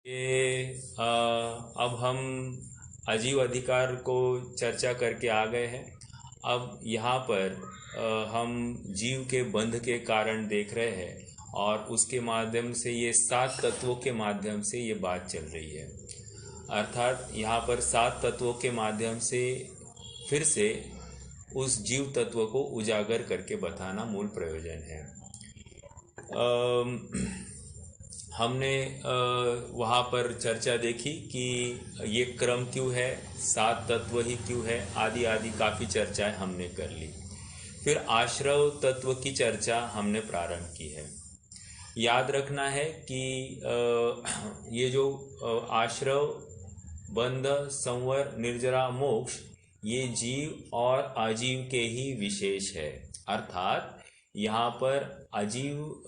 अब हम आजीव अधिकार को चर्चा करके आ गए हैं। अब यहाँ पर हम जीव के बंध के कारण देख रहे हैं और उसके माध्यम से ये 7 तत्वों के माध्यम से ये बात चल रही है। अर्थात यहाँ पर 7 तत्वों के माध्यम से फिर से उस जीव तत्व को उजागर करके बताना मूल प्रयोजन है। हमने वहाँ पर चर्चा देखी कि ये क्रम क्यों है, 7 तत्व ही क्यों है, आदि आदि काफ़ी चर्चाएं हमने कर ली। फिर आश्रव तत्व की चर्चा हमने प्रारंभ की है। याद रखना है कि ये जो आश्रव, बंध, संवर, निर्जरा, मोक्ष, ये जीव और अजीव के ही विशेष है। अर्थात यहाँ पर अजीव,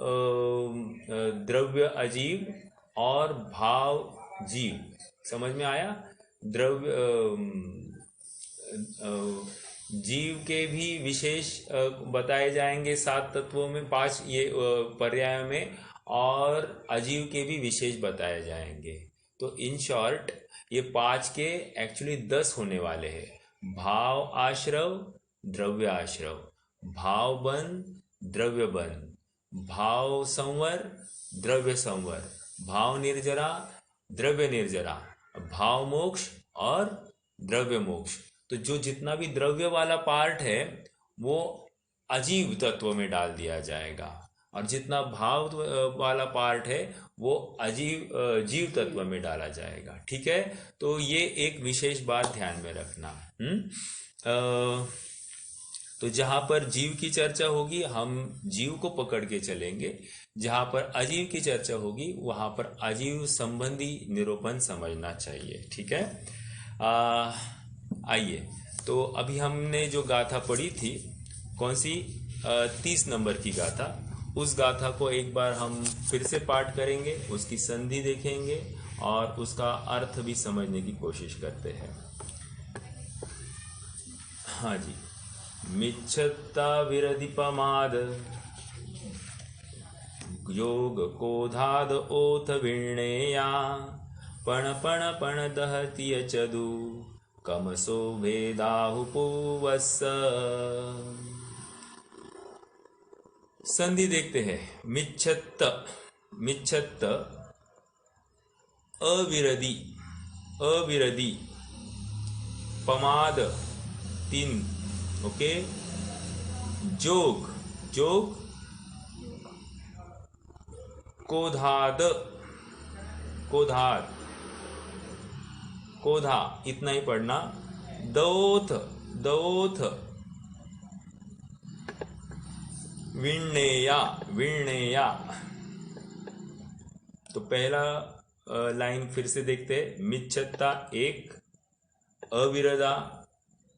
द्रव्य अजीव और भाव जीव, समझ में आया? द्रव्य जीव के भी विशेष बताए जाएंगे 7 तत्वों में, 5 ये पर्याय में, और अजीव के भी विशेष बताए जाएंगे। तो इन शॉर्ट ये 5 के एक्चुअली 10 होने वाले हैं। भाव आश्रव, द्रव्य आश्रव, भाव बंध, द्रव्य बंध, भाव संवर, द्रव्य संवर, भाव निर्जरा, द्रव्य निर्जरा, भाव मोक्ष और द्रव्य मोक्ष। तो जो जितना भी द्रव्य वाला पार्ट है वो अजीव तत्व में डाल दिया जाएगा, और जितना भाव वाला पार्ट है वो अजीव जीव तत्व में डाला जाएगा। ठीक है, तो ये एक विशेष बात ध्यान में रखना। तो जहाँ पर जीव की चर्चा होगी हम जीव को पकड़ के चलेंगे, जहाँ पर अजीव की चर्चा होगी वहाँ पर अजीव संबंधी निरूपण समझना चाहिए। ठीक है, आइए, तो अभी हमने जो गाथा पढ़ी थी, कौन सी, 30 नंबर की गाथा, उस गाथा को एक बार हम फिर से पाठ करेंगे, उसकी संधि देखेंगे और उसका अर्थ भी समझने की कोशिश करते हैं। हाँ जी। मिच्छत्ता विरधिपमाद योग कोधाद ओथ विण्णेया पण पण पण दहति चदु कमसो भेदाहुपुवस्स। संधि देखते हैं। मिच्छत्त, मिच्छत्त, अविरधि, अविरधि, पमाद 3, ओके, जोग, जोग, कोधाद, कोधाद, कोधा, इतना ही पढ़ना, दौथ, दौथ, विण्णेया, विण्णेया। तो पहला लाइन फिर से देखते हैं। मिच्छत्ता 1, अविरधा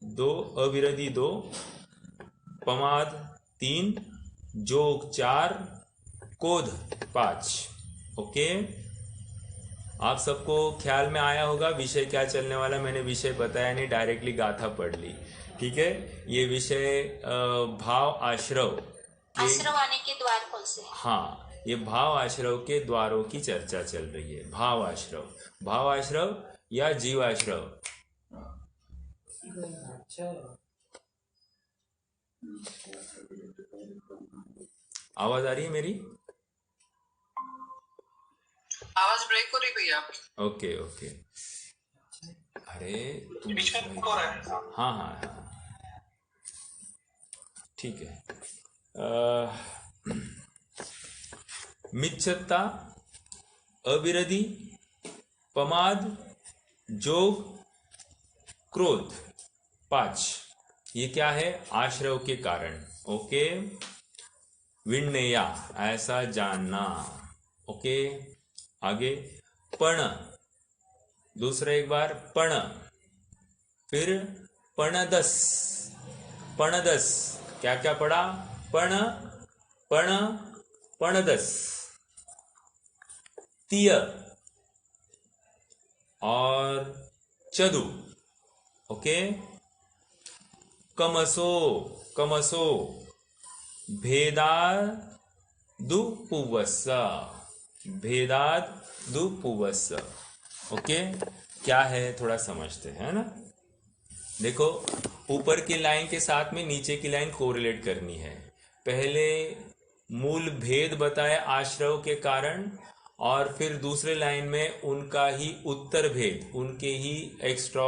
2, अविरधि 2, पमाद 3, जोग 4, कोध 5। ओके, आप सबको ख्याल में आया होगा विषय क्या चलने वाला। मैंने विषय बताया नहीं, डायरेक्टली गाथा पढ़ ली। ठीक है, ये विषय भाव आश्रव, आश्रव आने के द्वार कौन से? हाँ, ये भाव आश्रव के द्वारों की चर्चा चल रही है। भाव आश्रव, भाव आश्रव या जीव आश्रव। आवाज आ रही है मेरी? आवाज ब्रेक हो रही भैया। ओके ओके, अरे तुम बीच में हो रहा है। हाँ हाँ हाँ, ठीक है। मिच्छत्ता, अविरधि, पमाद, जोग, क्रोध 5, ये क्या है? आश्रव के कारण। ओके, विण्णेया, ऐसा जानना। ओके, आगे पण, दूसरा एक बार पण, फिर पणदस, पणदस, क्या क्या पढ़ा? पण, पण, पणदस, तिय और चदु। ओके, कमसो, कमसो, भेदादुपुवस्स, भेदाद दुपुवस्स। ओके, क्या है थोड़ा समझते हैं ना। देखो, ऊपर की लाइन के साथ में नीचे की लाइन कोरिलेट करनी है। पहले मूल भेद बताए आश्रव के कारण, और फिर दूसरे लाइन में उनका ही उत्तर भेद, उनके ही एक्स्ट्रा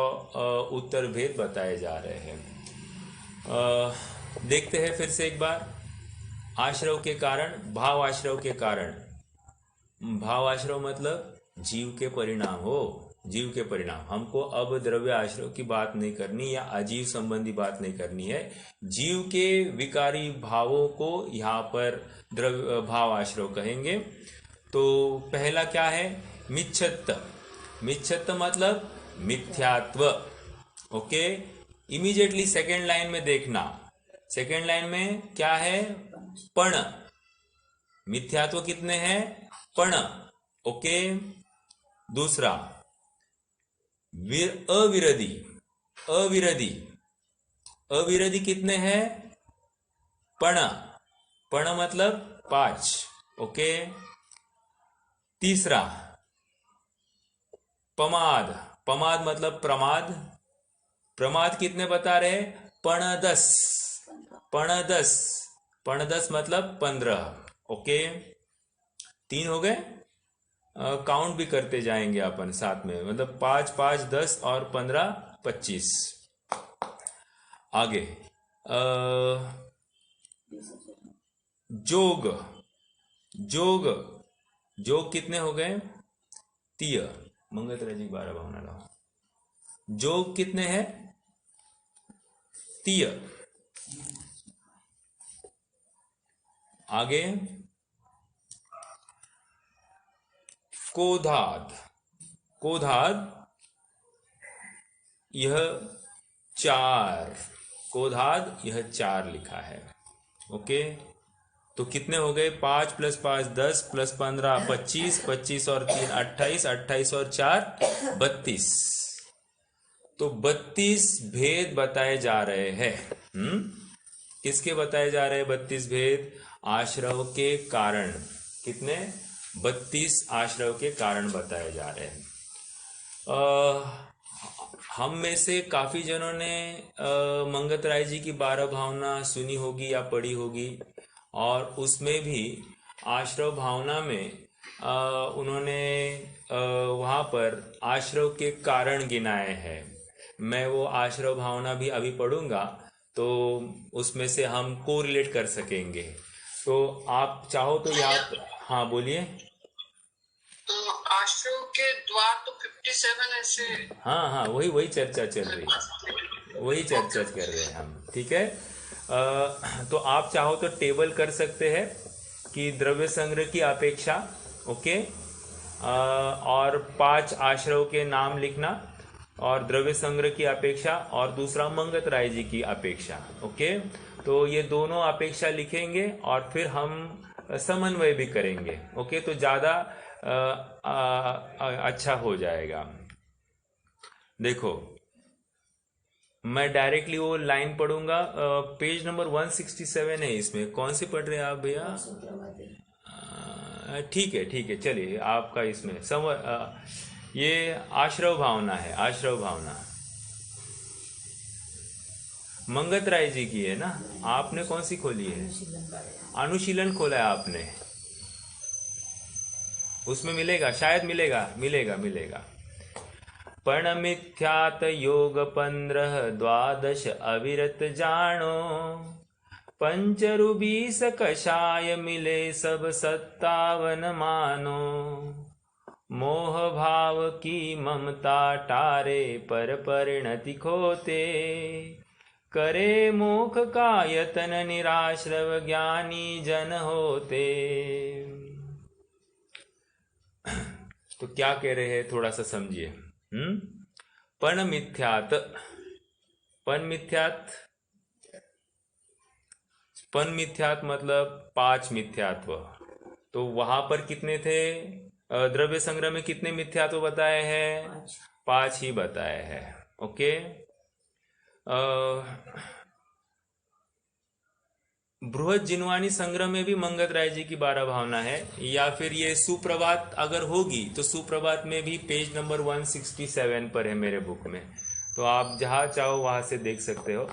उत्तर भेद बताए जा रहे हैं। देखते हैं फिर से एक बार। आश्रव के कारण, भाव आश्रव के कारण। भाव आश्रव मतलब जीव के परिणाम हो, जीव के परिणाम। हमको अब द्रव्य आश्रव की बात नहीं करनी या अजीव संबंधी बात नहीं करनी है। जीव के विकारी भावों को यहाँ पर द्रव्य भाव आश्रव कहेंगे। तो पहला क्या है? मिच्छत्त। मिच्छत्त मतलब मिथ्यात्व। ओके, इमीडिएटली सेकेंड लाइन में देखना। सेकेंड लाइन में क्या है? पण। मिथ्यात्व कितने हैं? पण। ओके, दूसरा अविरधि। अविरधि, अविरधि कितने हैं? पण। पण मतलब 5। ओके, तीसरा पमाद। पमाद मतलब प्रमाद। प्रमाद कितने बता रहे? पण 10। पण 10। पण 10 मतलब 15। ओके, 3 हो गए। काउंट भी करते जाएंगे अपन साथ में, मतलब 5 5 10 और 15 25। आगे जोग। जोग, जोग कितने हो गए? 3। मंगतराय जी 12 भावना लाओ। जोग कितने हैं? 3। आगे कोधाद। कोधाद यह 4। कोधाद यह 4 लिखा है। ओके, तो कितने हो गए? 5 + 5 10 + 15 25, 25 और 3 28, 28 और 4 32। तो 32 भेद बताए जा रहे हैं। किसके बताए जा रहे हैं 32 भेद? आश्रव के कारण। कितने? 32 आश्रव के कारण बताए जा रहे हैं। हम में से काफी जनों ने मंगतराय जी की 12 भावना सुनी होगी या पढ़ी होगी, और उसमें भी आश्रव भावना में उन्होंने वहाँ पर आश्रव के कारण गिनाए हैं। मैं वो आश्रव भावना भी अभी पढ़ूंगा, तो उसमें से हम कोरिलेट कर सकेंगे। तो आप चाहो तो यहाँ, हाँ बोलिए। तो आश्रव के द्वार तो 57 ऐसे। हाँ हाँ, वही वही चर्चा चल रही है, वही चर्चा कर रहे हैं हम। ठीक है, तो आप चाहो तो टेबल कर सकते हैं कि द्रव्य संग्रह की अपेक्षा। ओके, और 5 आश्रव के नाम लिखना, और द्रव्य संग्रह की अपेक्षा, और दूसरा मंगतराय जी की अपेक्षा। ओके, तो ये दोनों अपेक्षा लिखेंगे और फिर हम समन्वय भी करेंगे। ओके, तो ज़्यादा अच्छा हो जाएगा। देखो, मैं डायरेक्टली वो लाइन पढ़ूंगा। पेज नंबर 167 है। इसमें कौन सी पढ़ रहे हैं आप भैया? ठीक है ठीक है, चलिए आपका इसमें ये आश्रव भावना है। आश्रव भावना मंगतराय जी की है ना। आपने कौन सी खोली है? अनुशीलन खोला है आपने। उसमें मिलेगा, शायद मिलेगा, मिलेगा मिलेगा। पण मिथ्यात योग 15 द्वादश अविरत जानो, पंचरु 20 कषाय मिले सब 57 मानो। मोह भाव की ममता टारे पर परिणति खोते, करे मोख का यतन निराश्रव ज्ञानी जन होते। तो क्या कह रहे हैं, थोड़ा सा समझिए। पण मिथ्यात। पण मिथ्यात, पण मिथ्यात मतलब 5 मिथ्यात्व। तो वहां पर कितने थे? द्रव्य संग्रह में कितने मिथ्यात्व बताए हैं? 5 ही बताए हैं। ओके, बृहद जिनवानी संग्रह में भी मंगत राय जी की 12 भावना है, या फिर ये सुप्रभात अगर होगी तो सुप्रभात में भी पेज नंबर 167 पर है मेरे बुक में, तो आप जहाँ चाहो वहाँ से देख सकते हो।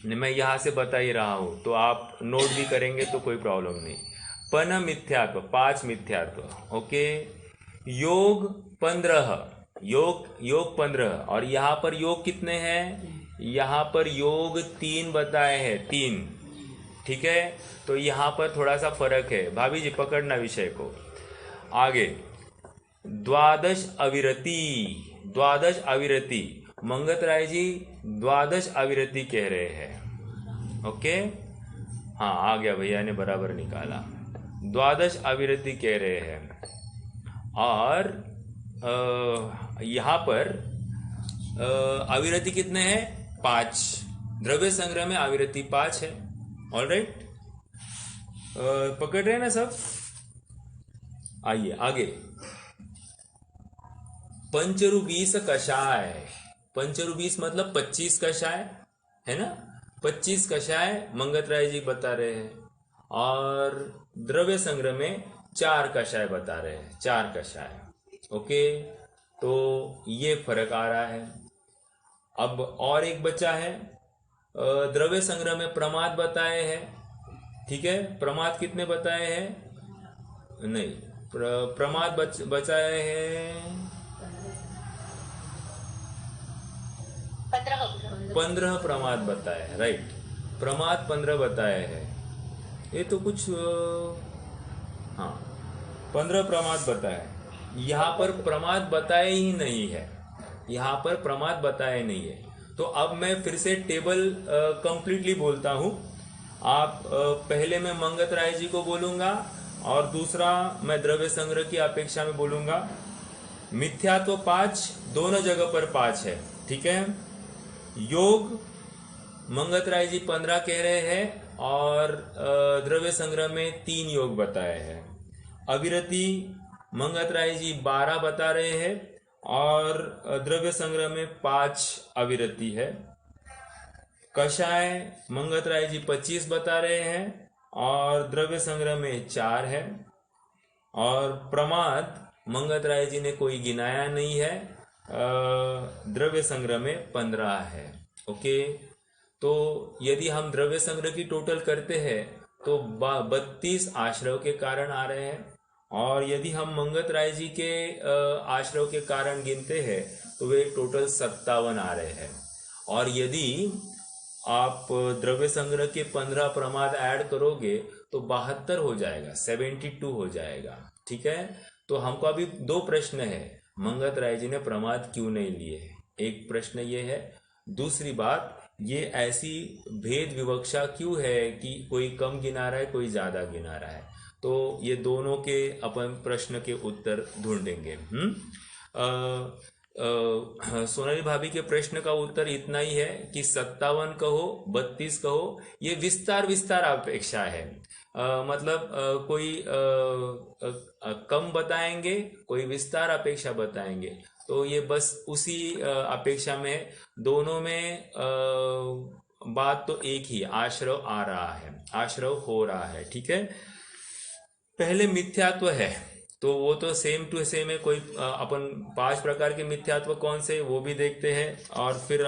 मैं यहाँ से बता ही रहा हूँ, तो आप नोट भी करेंगे तो कोई प्रॉब्लम नहीं। पन मिथ्यात्व, 5 मिथ्यात्व, ओके। योग 15, योग 15, और यहाँ पर योग कितने हैं? यहाँ पर योग 3 बताए हैं, 3, ठीक है। तो यहाँ पर थोड़ा सा फर्क है। भाभी जी पकड़ना विषय को। आगे द्वादश अविरति, मंगत राय जी द्वादश अविरति कह रहे हैं, ओके। हाँ आ गया, भैया ने बराबर निकाला, द्वादश अविरति कह रहे हैं। और यहाँ पर अविरति कितने हैं? 5। द्रव्य संग्रह में अविरति 5 है। ऑलराइट, पकड़ रहे हैं ना सब? आइए आगे। पंचरुबीस कषाय, पंचरुबीस मतलब 25 कषाय है ना, 25 कषाय मंगत राय जी बता रहे हैं, और द्रव्य संग्रह में 4 कषाय बता रहे हैं, 4 कषाय, ओके। तो ये फर्क आ रहा है। अब और एक बचा है, द्रव्य संग्रह में प्रमाद बताए हैं, ठीक है। प्रमाद कितने बताए हैं? नहीं, प्रमाद बचाए हैं 15 प्रमाद बताए हैं, राइट। प्रमाद 15 बताए हैं। ये तो कुछ हाँ 15 प्रमाद बताए। यहाँ पर प्रमाद बताए ही नहीं है, यहाँ पर प्रमाद बताए नहीं है। तो अब मैं फिर से टेबल कंप्लीटली बोलता हूँ। आप पहले मैं मंगत राय जी को बोलूँगा, और दूसरा मैं द्रव्य संग्रह की अपेक्षा में बोलूँगा। मिथ्यात्व 5, दोनों जगह पर 5 है, ठीक है। योग मंगत राय जी 15 कह रहे हैं, और द्रव्य संग्रह में 3 योग बताए हैं। अविरति मंगत राय जी 12 बता रहे हैं, और द्रव्य संग्रह में 5 अविरति है। कषाय मंगत राय जी 25 बता रहे हैं, और द्रव्य संग्रह में 4 है। और प्रमाद मंगत राय जी ने कोई गिनाया नहीं है, द्रव्य संग्रह में 15 है, ओके। तो यदि हम द्रव्य संग्रह की टोटल करते हैं तो 32 आश्रव के कारण आ रहे हैं, और यदि हम मंगत राय जी के आश्रव के कारण गिनते हैं तो वे टोटल 57 आ रहे हैं। और यदि आप द्रव्य संग्रह के 15 प्रमाद ऐड करोगे तो 72 हो जाएगा, 72 हो जाएगा, ठीक है। तो हमको अभी 2 प्रश्न है, मंगत राय जी ने प्रमाद क्यों नहीं लिए, एक प्रश्न ये है। दूसरी बात, ये ऐसी भेद विवक्षा क्यों है कि कोई कम गिना रहा है, कोई ज्यादा गिना रहा है। तो ये दोनों के अपन प्रश्न के उत्तर ढूंढेंगे। सोनाली भाभी के प्रश्न का उत्तर इतना ही है कि 57 कहो 32 कहो, ये विस्तार अपेक्षा है। मतलब कोई कम बताएंगे, कोई विस्तार अपेक्षा बताएंगे, तो ये बस उसी अपेक्षा में, दोनों में बात तो एक ही, आश्रव आ रहा है, आश्रव हो रहा है, ठीक है। पहले मिथ्यात्व है, तो वो तो सेम टू सेम है। कोई अपन 5 प्रकार के मिथ्यात्व कौन से वो भी देखते हैं, और फिर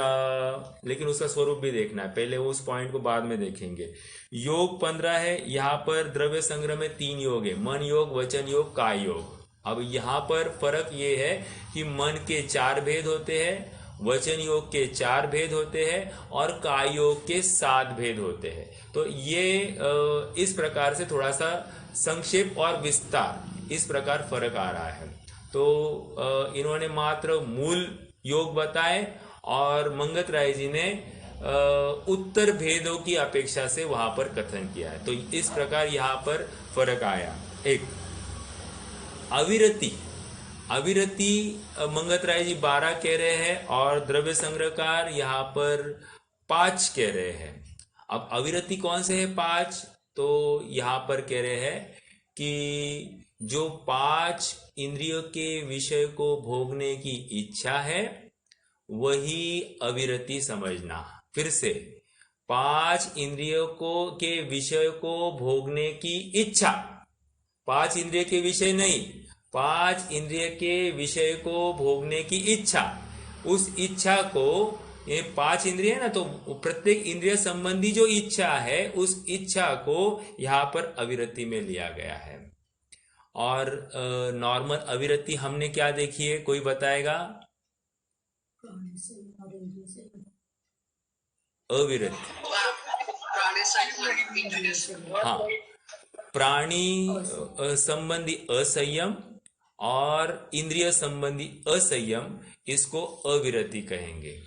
लेकिन उसका स्वरूप भी देखना है, पहले वो उस पॉइंट को बाद में देखेंगे। योग 15 है, यहाँ पर द्रव्य संग्रह में 3 योग है, मन योग, वचन योग, काय योग। अब यहाँ पर फर्क ये है कि मन के 4 भेद होते हैं, वचन योग के 4 भेद होते हैं, और काय योग के 7 भेद होते हैं। तो ये इस प्रकार से थोड़ा सा संक्षेप और विस्तार, इस प्रकार फर्क आ रहा है। तो इन्होंने मात्र मूल योग बताए, और मंगत राय जी ने उत्तर भेदों की अपेक्षा से वहां पर कथन किया है। तो इस प्रकार यहाँ पर फर्क आया। एक अविरति मंगत राय जी 12 कह रहे हैं, और द्रव्य संग्रहकार यहाँ पर 5 कह रहे हैं। अब अविरति कौन से है 5? तो यहाँ पर कह रहे हैं कि जो 5 इंद्रियों के विषय को भोगने की इच्छा है वही अविरति समझना। फिर से पांच इंद्रियों को के विषय को भोगने की इच्छा, पांच इंद्रिय के विषय नहीं, पांच इंद्रिय के विषय को भोगने की इच्छा, उस इच्छा को, ये पांच इंद्रिय है ना, तो प्रत्येक इंद्रिय संबंधी जो इच्छा है उस इच्छा को यहाँ पर अविरति में लिया गया है। और नॉर्मल अविरति हमने क्या देखी है, कोई बताएगा? अविरति, हाँ, प्राणी संबंधी असंयम और इंद्रिय संबंधी असंयम, इसको अविरति कहेंगे।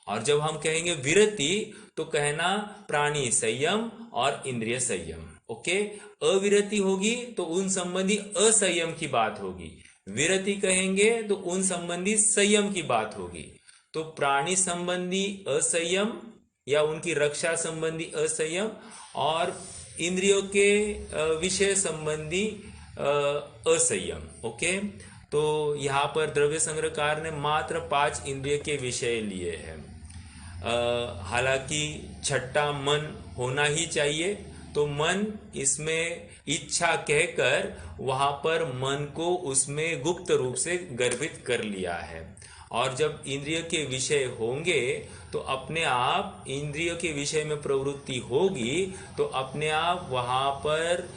और जब हम कहेंगे विरति तो कहना प्राणी संयम और इंद्रिय संयम। ओके, अविरति होगी तो उन संबंधी असंयम की बात होगी, विरति कहेंगे तो उन संबंधी संयम की बात होगी। तो प्राणी संबंधी असंयम या उनकी रक्षा संबंधी असंयम और इंद्रियों के विषय संबंधी असंयम। ओके, तो यहाँ पर द्रव्य संग्रहकार ने मात्र पांच इंद्रिय के विषय लिए हैं। हालांकि छठा मन होना ही चाहिए, तो मन इसमें इच्छा कहकर वहां पर मन को उसमें गुप्त रूप से गर्भित कर लिया है। और जब इंद्रिय के विषय होंगे तो अपने आप इंद्रियों के विषय में प्रवृत्ति होगी, तो अपने आप वहां पर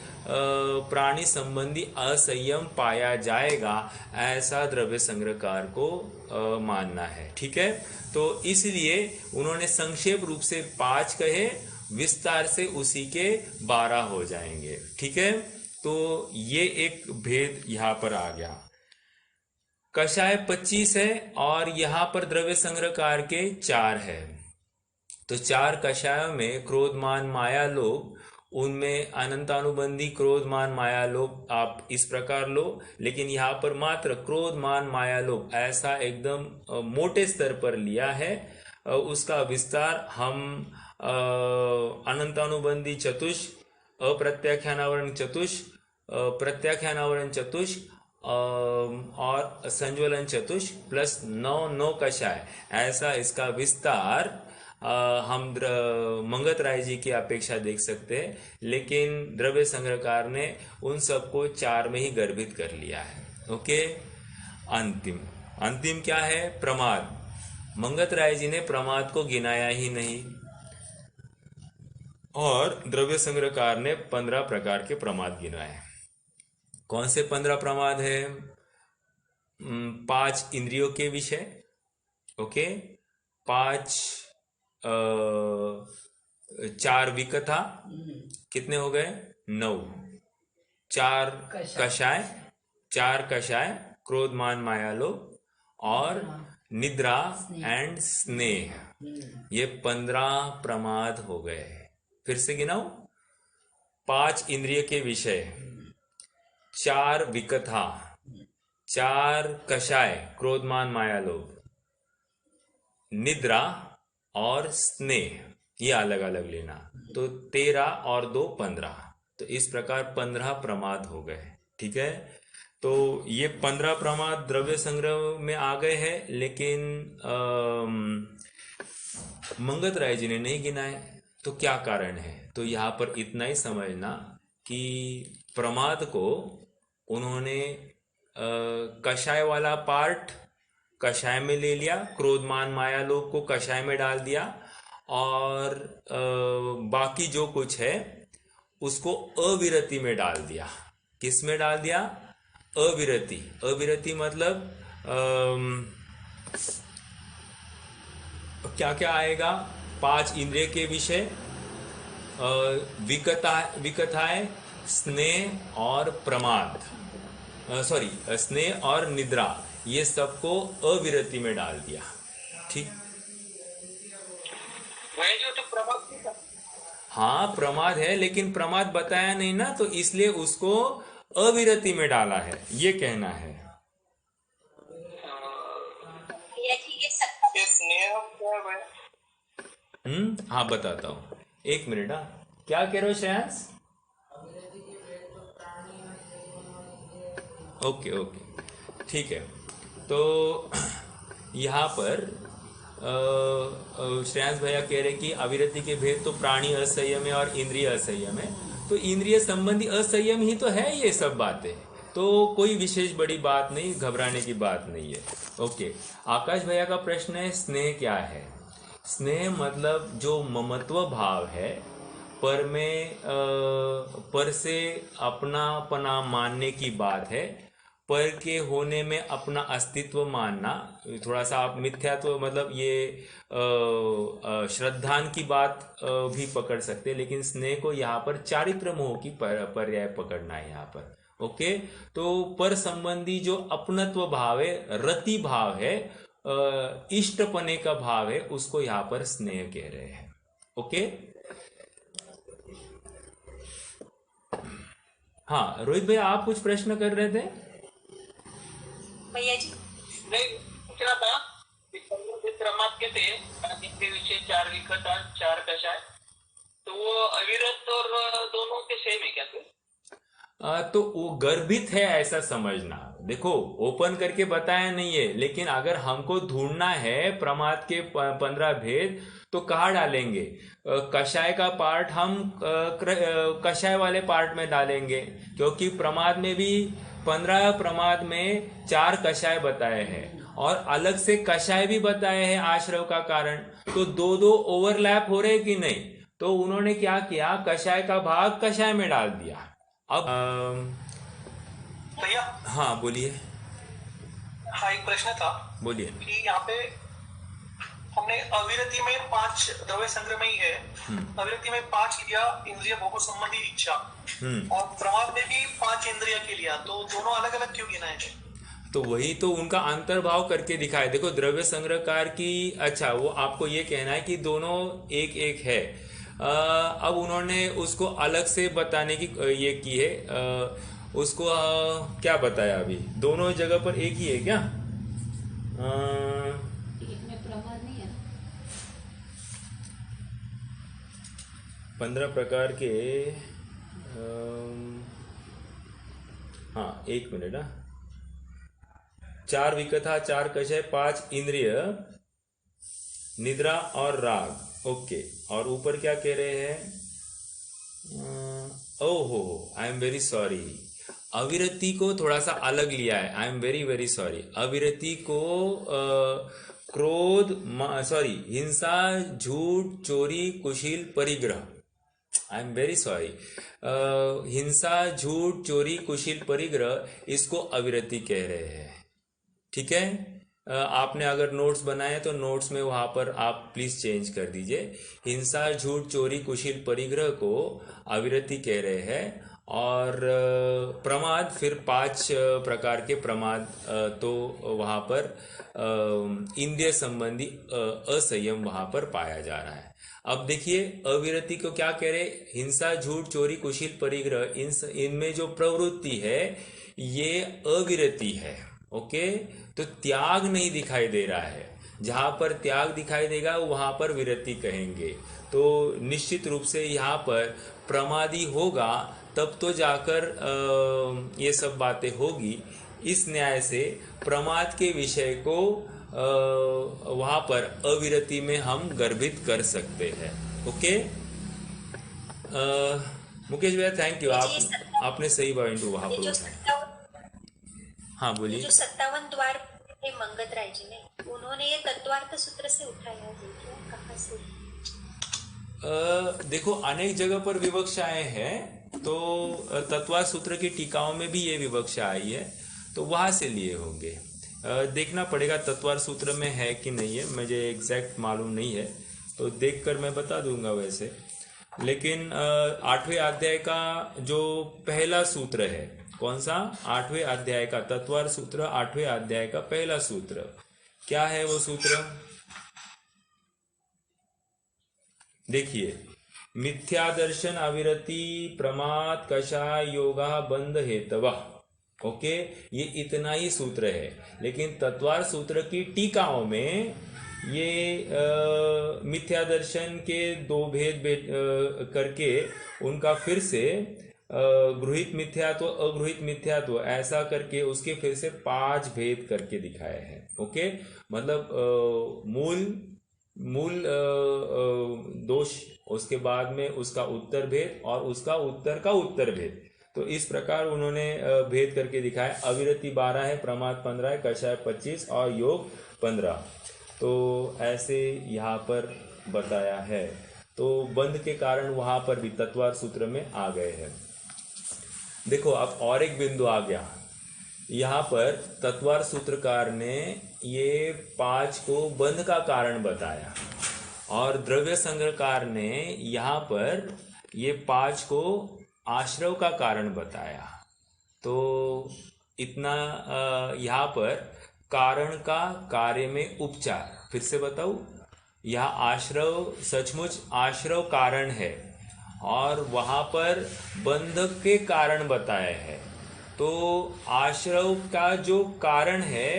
प्राणी संबंधी असंयम पाया जाएगा, ऐसा द्रव्य संग्रहकार को मानना है। ठीक है, तो इसलिए उन्होंने संक्षेप रूप से 5 कहे, विस्तार से उसी के 12 हो जाएंगे। ठीक है, तो ये एक भेद यहां पर आ गया। कषाय 25 है और यहां पर द्रव्य संग्रहकार के 4 है। तो 4 कषायों में क्रोध मान माया लोभ, उनमें अनंतानुबंधी क्रोध मान माया लोभ आप इस प्रकार लो, लेकिन यहाँ पर मात्र क्रोध मान माया लोभ ऐसा एकदम मोटे स्तर पर लिया है। उसका विस्तार हम अनंतानुबंधी चतुष, अप्रत्याख्यानावरण चतुष, प्रत्याख्यानावरण चतुष और संज्वलन चतुष प्लस 9 कषाय, ऐसा इसका विस्तार हम मंगत राय जी की अपेक्षा देख सकते हैं। लेकिन द्रव्य संग्रहकार ने उन सबको 4 में ही गर्भित कर लिया है। ओके, अंतिम क्या है? प्रमाद। मंगत राय जी ने प्रमाद को गिनाया ही नहीं, और द्रव्य संग्रहकार ने 15 प्रकार के प्रमाद गिनाए। कौन से 15 प्रमाद है? 5 इंद्रियों के विषय, ओके, 5 4 विकथा, कितने हो गए? 9। 4 कषाय, 4 कषाय, क्रोध मान माया लोभ और निद्रा एंड स्नेह, ये 15 प्रमाद हो गए। फिर से गिनाओ, 5 इंद्रिय के विषय, 4 विकथा, 4 कषाय, क्रोध मान माया लोभ, निद्रा और स्नेह, ये अलग अलग लेना। तो 13 और 2 15, तो इस प्रकार 15 प्रमाद हो गए। ठीक है, तो ये 15 प्रमाद द्रव्य संग्रह में आ गए हैं, लेकिन मंगत राय जी ने नहीं गिनाए। तो क्या कारण है? तो यहाँ पर इतना ही समझना कि प्रमाद को उन्होंने कषाय वाला पार्ट कषाय में ले लिया, क्रोध मान माया लोभ को कषाय में डाल दिया, और बाकी जो कुछ है उसको अविरति में डाल दिया। किस में डाल दिया? अविरति। अविरति मतलब क्या क्या आएगा? 5 इंद्रिय के विषय, विकथाएं, स्नेह और प्रमाद, सॉरी स्नेह और निद्रा, ये सबको अविरति में डाल दिया। ठीक, जो तो प्रमाद, हाँ प्रमाद है, लेकिन प्रमाद बताया नहीं ना, तो इसलिए उसको अविरति में डाला है, ये कहना है। हाँ बताता हूँ, 1 मिनट। हाँ, क्या कह रहे हो श्रेयांश? ओके, ठीक है। तो यहाँ पर श्रेयांश भैया कह रहे कि अविरति के भेद तो प्राणी असंयम है और इंद्रिय असंयम है, तो इंद्रिय संबंधी असंयम ही तो है ये सब बातें, तो कोई विशेष बड़ी बात नहीं, घबराने की बात नहीं है। ओके, आकाश भैया का प्रश्न है स्नेह क्या है। स्नेह मतलब जो ममत्व भाव है, पर में पर से अपनापना मानने की बात है, पर के होने में अपना अस्तित्व मानना, थोड़ा सा आप मिथ्यात्व मतलब ये श्रद्धान की बात भी पकड़ सकते हैं, लेकिन स्नेह को यहाँ पर चारित्र मोह की पर्याय पकड़ना है यहाँ पर। ओके, तो पर संबंधी जो अपनत्व भाव है, रति भाव है, इष्टपने का भाव है, उसको यहाँ पर स्नेह कह रहे हैं। ओके, हाँ रोहित भैया आप कुछ प्रश्न कर रहे थे भैया जी? नहीं पूछ रहा था क्रमात के थे जिनके विषय 4 विकट 4 कषाय, तो वो अविरत और दोनों के सेम है क्या सर? तो वो गर्भित है ऐसा समझना। देखो ओपन करके बताया नहीं है, लेकिन अगर हमको ढूंढना है प्रमाद के 15 भेद तो कहाँ डालेंगे? कषाय का पार्ट हम कषाय वाले पार्ट में डालेंगे, क्योंकि प्रमाद में भी 15 प्रमाद में 4 कषाय बताए हैं और अलग से कषाय भी बताए हैं आश्रव का कारण, तो दो ओवरलैप हो रहे कि नहीं? तो उन्होंने क्या किया, कषाय का भाग कषाय में डाल दिया। अब भैया हाँ बोलिए। हाँ एक प्रश्न था, बोलिए। कि यहाँ पे हमने अविरति में 5 द्रव्य संग्रह में ही है, अविरति में 5 लिया इंद्रिय भोग संबंधी इच्छा, और प्रमाद में भी 5 इंद्रिय के लिया, तो दोनों अलग अलग क्यों गिना है? तो वही तो उनका अंतर्भाव करके दिखाए। देखो द्रव्य संग्रहकार की, अच्छा वो आपको ये कहना है कि दोनों एक एक है। अब उन्होंने उसको अलग से बताने की ये की है, उसको क्या बताया अभी, दोनों जगह पर एक ही है क्या? एक में प्रमाद नहीं है। 15 प्रकार के हाँ एक मिनट, 4 विकथा 4 कषाय 5 इंद्रिय निद्रा और राग। ओके, और ऊपर क्या कह रहे हैं? ओहो आई एम वेरी सॉरी, अविरति को थोड़ा सा अलग लिया है, I am very very sorry. अविरति को क्रोध सॉरी हिंसा झूठ चोरी कुशील परिग्रह, आई एम वेरी सॉरी, हिंसा झूठ चोरी कुशील परिग्रह, इसको अविरति कह रहे हैं। ठीक है, आपने अगर नोट्स बनाए तो नोट्स में वहां पर आप प्लीज चेंज कर दीजिए। हिंसा झूठ चोरी कुशील परिग्रह को अविरति कह रहे हैं, और प्रमाद फिर 5 प्रकार के प्रमाद, तो वहां पर इंद्रिय संबंधी असंयम वहां पर पाया जा रहा है। अब देखिए अविरति को क्या कह रहे, हिंसा झूठ चोरी कुशील परिग्रह, इनमें जो प्रवृत्ति है ये अविरति है। ओके, तो त्याग नहीं दिखाई दे रहा है, जहां पर त्याग दिखाई देगा वहां पर विरति कहेंगे। तो निश्चित रूप से यहाँ पर प्रमादी होगा तब तो जाकर ये सब बातें होगी। इस न्याय से प्रमाद के विषय को वहां पर अविरति में हम गर्भित कर सकते हैं। ओके, मुकेश भैया थैंक यू, आपने सही पॉइंट वहां पर। हाँ बोलिए। जो 57 द्वार थे मंगत राय जी ने, उन्होंने ये तत्वार्थ सूत्र से उठाया है क्या, कहाँ से? देखो अनेक जगह पर विवक्षाएं हैं, तो तत्वार्थ सूत्र की टीकाओं में भी ये विवक्षा आई है, तो वहां से लिए होंगे। देखना पड़ेगा तत्वार्थ सूत्र में है कि नहीं है, मुझे एग्जैक्ट मालूम नहीं है, तो देखकर मैं बता दूंगा वैसे। लेकिन 8वें अध्याय का जो पहला सूत्र है, कौन सा? 8वें अध्याय का तत्वार्थ सूत्र, 8वें अध्याय का पहला सूत्र क्या है? वो सूत्र देखिए, मिथ्या दर्शन अविरति प्रमाद कषाय योगा बंध हेतव। ओके, ये इतना ही सूत्र है, लेकिन तत्वार्थ सूत्र की टीकाओं में ये मिथ्या दर्शन के 2 भेद करके उनका फिर से गृहीत मिथ्यात्व, अगृहीत मिथ्यात्व, ऐसा करके उसके फिर से 5 भेद करके दिखाए हैं। ओके, मतलब मूल दोष, उसके बाद में उसका उत्तर भेद और उसका उत्तर का उत्तर भेद। तो इस प्रकार उन्होंने भेद करके दिखाया। अविरति 12 है, प्रमाद 15 है, कषाय 25 और योग 15। तो ऐसे यहाँ पर बताया है। तो बंध के कारण वहाँ पर भी तत्वार सूत्र में आ गए हैं। देखो अब और एक बिंदु आ गया। यहाँ पर तत्वार सूत्रकार ने ये 5 को बंध का कारण बताया और द्रव्य संग्रहकार ने यहाँ पर ये 5 को आश्रव का कारण बताया। तो इतना यहाँ पर कारण का कार्य में उपचार, फिर से बताऊँ, यह आश्रव सचमुच आश्रव कारण है और वहाँ पर बंधक के कारण बताए हैं। तो आश्रव का जो कारण है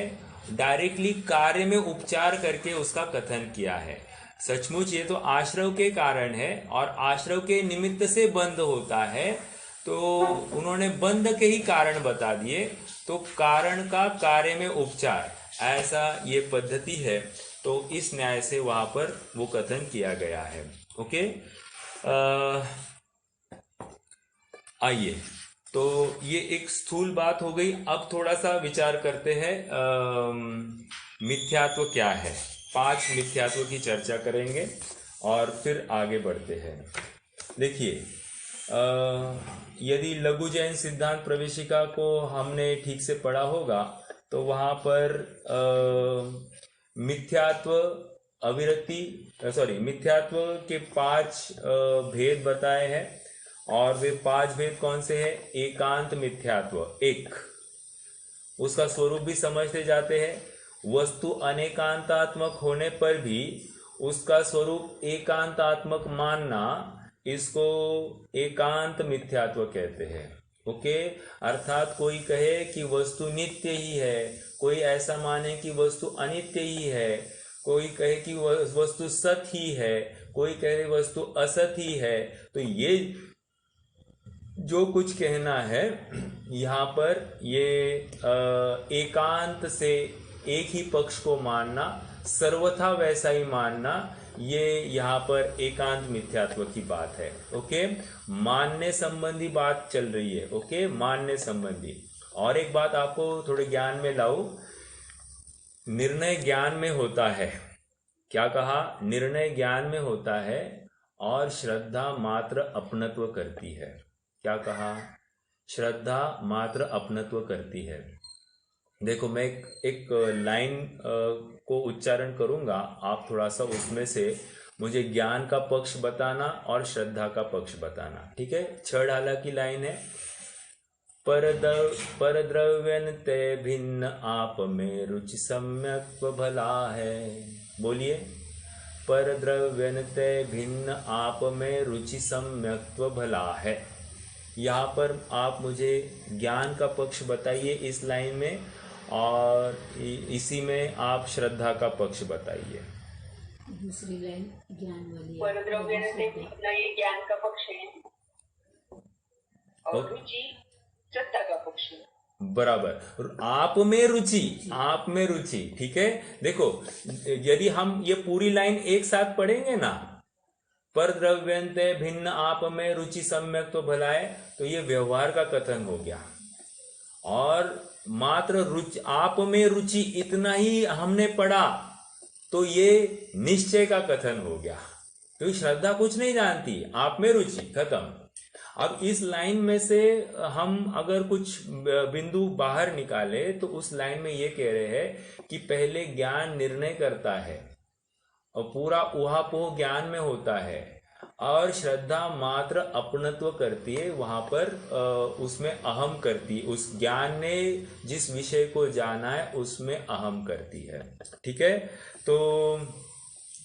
डायरेक्टली कार्य में उपचार करके उसका कथन किया है। सचमुच ये तो आश्रव के कारण है और आश्रव के निमित्त से बंध होता है, तो उन्होंने बंध के ही कारण बता दिए। तो कारण का कार्य में उपचार, ऐसा ये पद्धति है। तो इस न्याय से वहां पर वो कथन किया गया है। ओके, आइए, तो ये एक स्थूल बात हो गई। अब थोड़ा सा विचार करते हैं मिथ्यात्व क्या है। 5 मिथ्यात्व की चर्चा करेंगे और फिर आगे बढ़ते हैं। देखिए, यदि लघु जैन सिद्धांत प्रवेशिका को हमने ठीक से पढ़ा होगा तो वहाँ पर मिथ्यात्व मिथ्यात्व के 5 भेद बताए हैं। और वे 5 भेद कौन से हैं? एकांत मिथ्यात्व, एक, उसका स्वरूप भी समझते जाते हैं। वस्तु अनेकांतात्मक होने पर भी उसका स्वरूप एकांतात्मक मानना, इसको एकांत मिथ्यात्व कहते हैं। ओके, अर्थात कोई कहे कि वस्तु नित्य ही है, कोई ऐसा माने कि वस्तु अनित्य ही है, कोई कहे कि वस्तु सत ही है, कोई कहे वस्तु असत ही है। तो ये जो कुछ कहना है यहाँ पर, ये एकांत से एक ही पक्ष को मानना, सर्वथा वैसा ही मानना, ये यहाँ पर एकांत मिथ्यात्व की बात है। ओके, मानने संबंधी बात चल रही है। ओके, मानने संबंधी। और एक बात आपको थोड़े ज्ञान में लाऊं, निर्णय ज्ञान में होता है। क्या कहा? निर्णय ज्ञान में होता है और श्रद्धा मात्र अपनत्व करती है। क्या कहा? श्रद्धा मात्र अपनत्व करती है। देखो, मैं एक लाइन को उच्चारण करूंगा, आप थोड़ा सा उसमें से मुझे ज्ञान का पक्ष बताना और श्रद्धा का पक्ष बताना। ठीक है? 6 ढाला की लाइन है। परद्रव्यन ते भिन्न आप में रुचि सम्यक्त्व भला है। बोलिए, परद्रव्यन ते भिन्न आप में रुचि सम्यक्त्व भला है। यहाँ पर आप मुझे ज्ञान का पक्ष बताइए इस लाइन में, और इसी में आप श्रद्धा का पक्ष बताइए। दूसरी लाइन ज्ञान वाली ये ज्ञान का पक्ष है और रुचि श्रद्धा का पक्ष है। बराबर, आप में रुचि, आप में रुचि। ठीक है, देखो, यदि हम ये पूरी लाइन एक साथ पढ़ेंगे ना, पर द्रव्यंते भिन्न आप में रुचि सम्यक तो भलाए, तो ये व्यवहार का कथन हो गया। और मात्र रुचि, आप में रुचि, इतना ही हमने पढ़ा तो ये निश्चय का कथन हो गया। तो श्रद्धा कुछ नहीं जानती, आप में रुचि, खत्म। अब इस लाइन में से हम अगर कुछ बिंदु बाहर निकाले तो उस लाइन में ये कह रहे हैं कि पहले ज्ञान निर्णय करता है और पूरा ऊहापोह ज्ञान में होता है, और श्रद्धा मात्र अपनत्व करती है। वहां पर उसमें अहम करती है, उस ज्ञान ने जिस विषय को जाना है उसमें अहम करती है। ठीक है, तो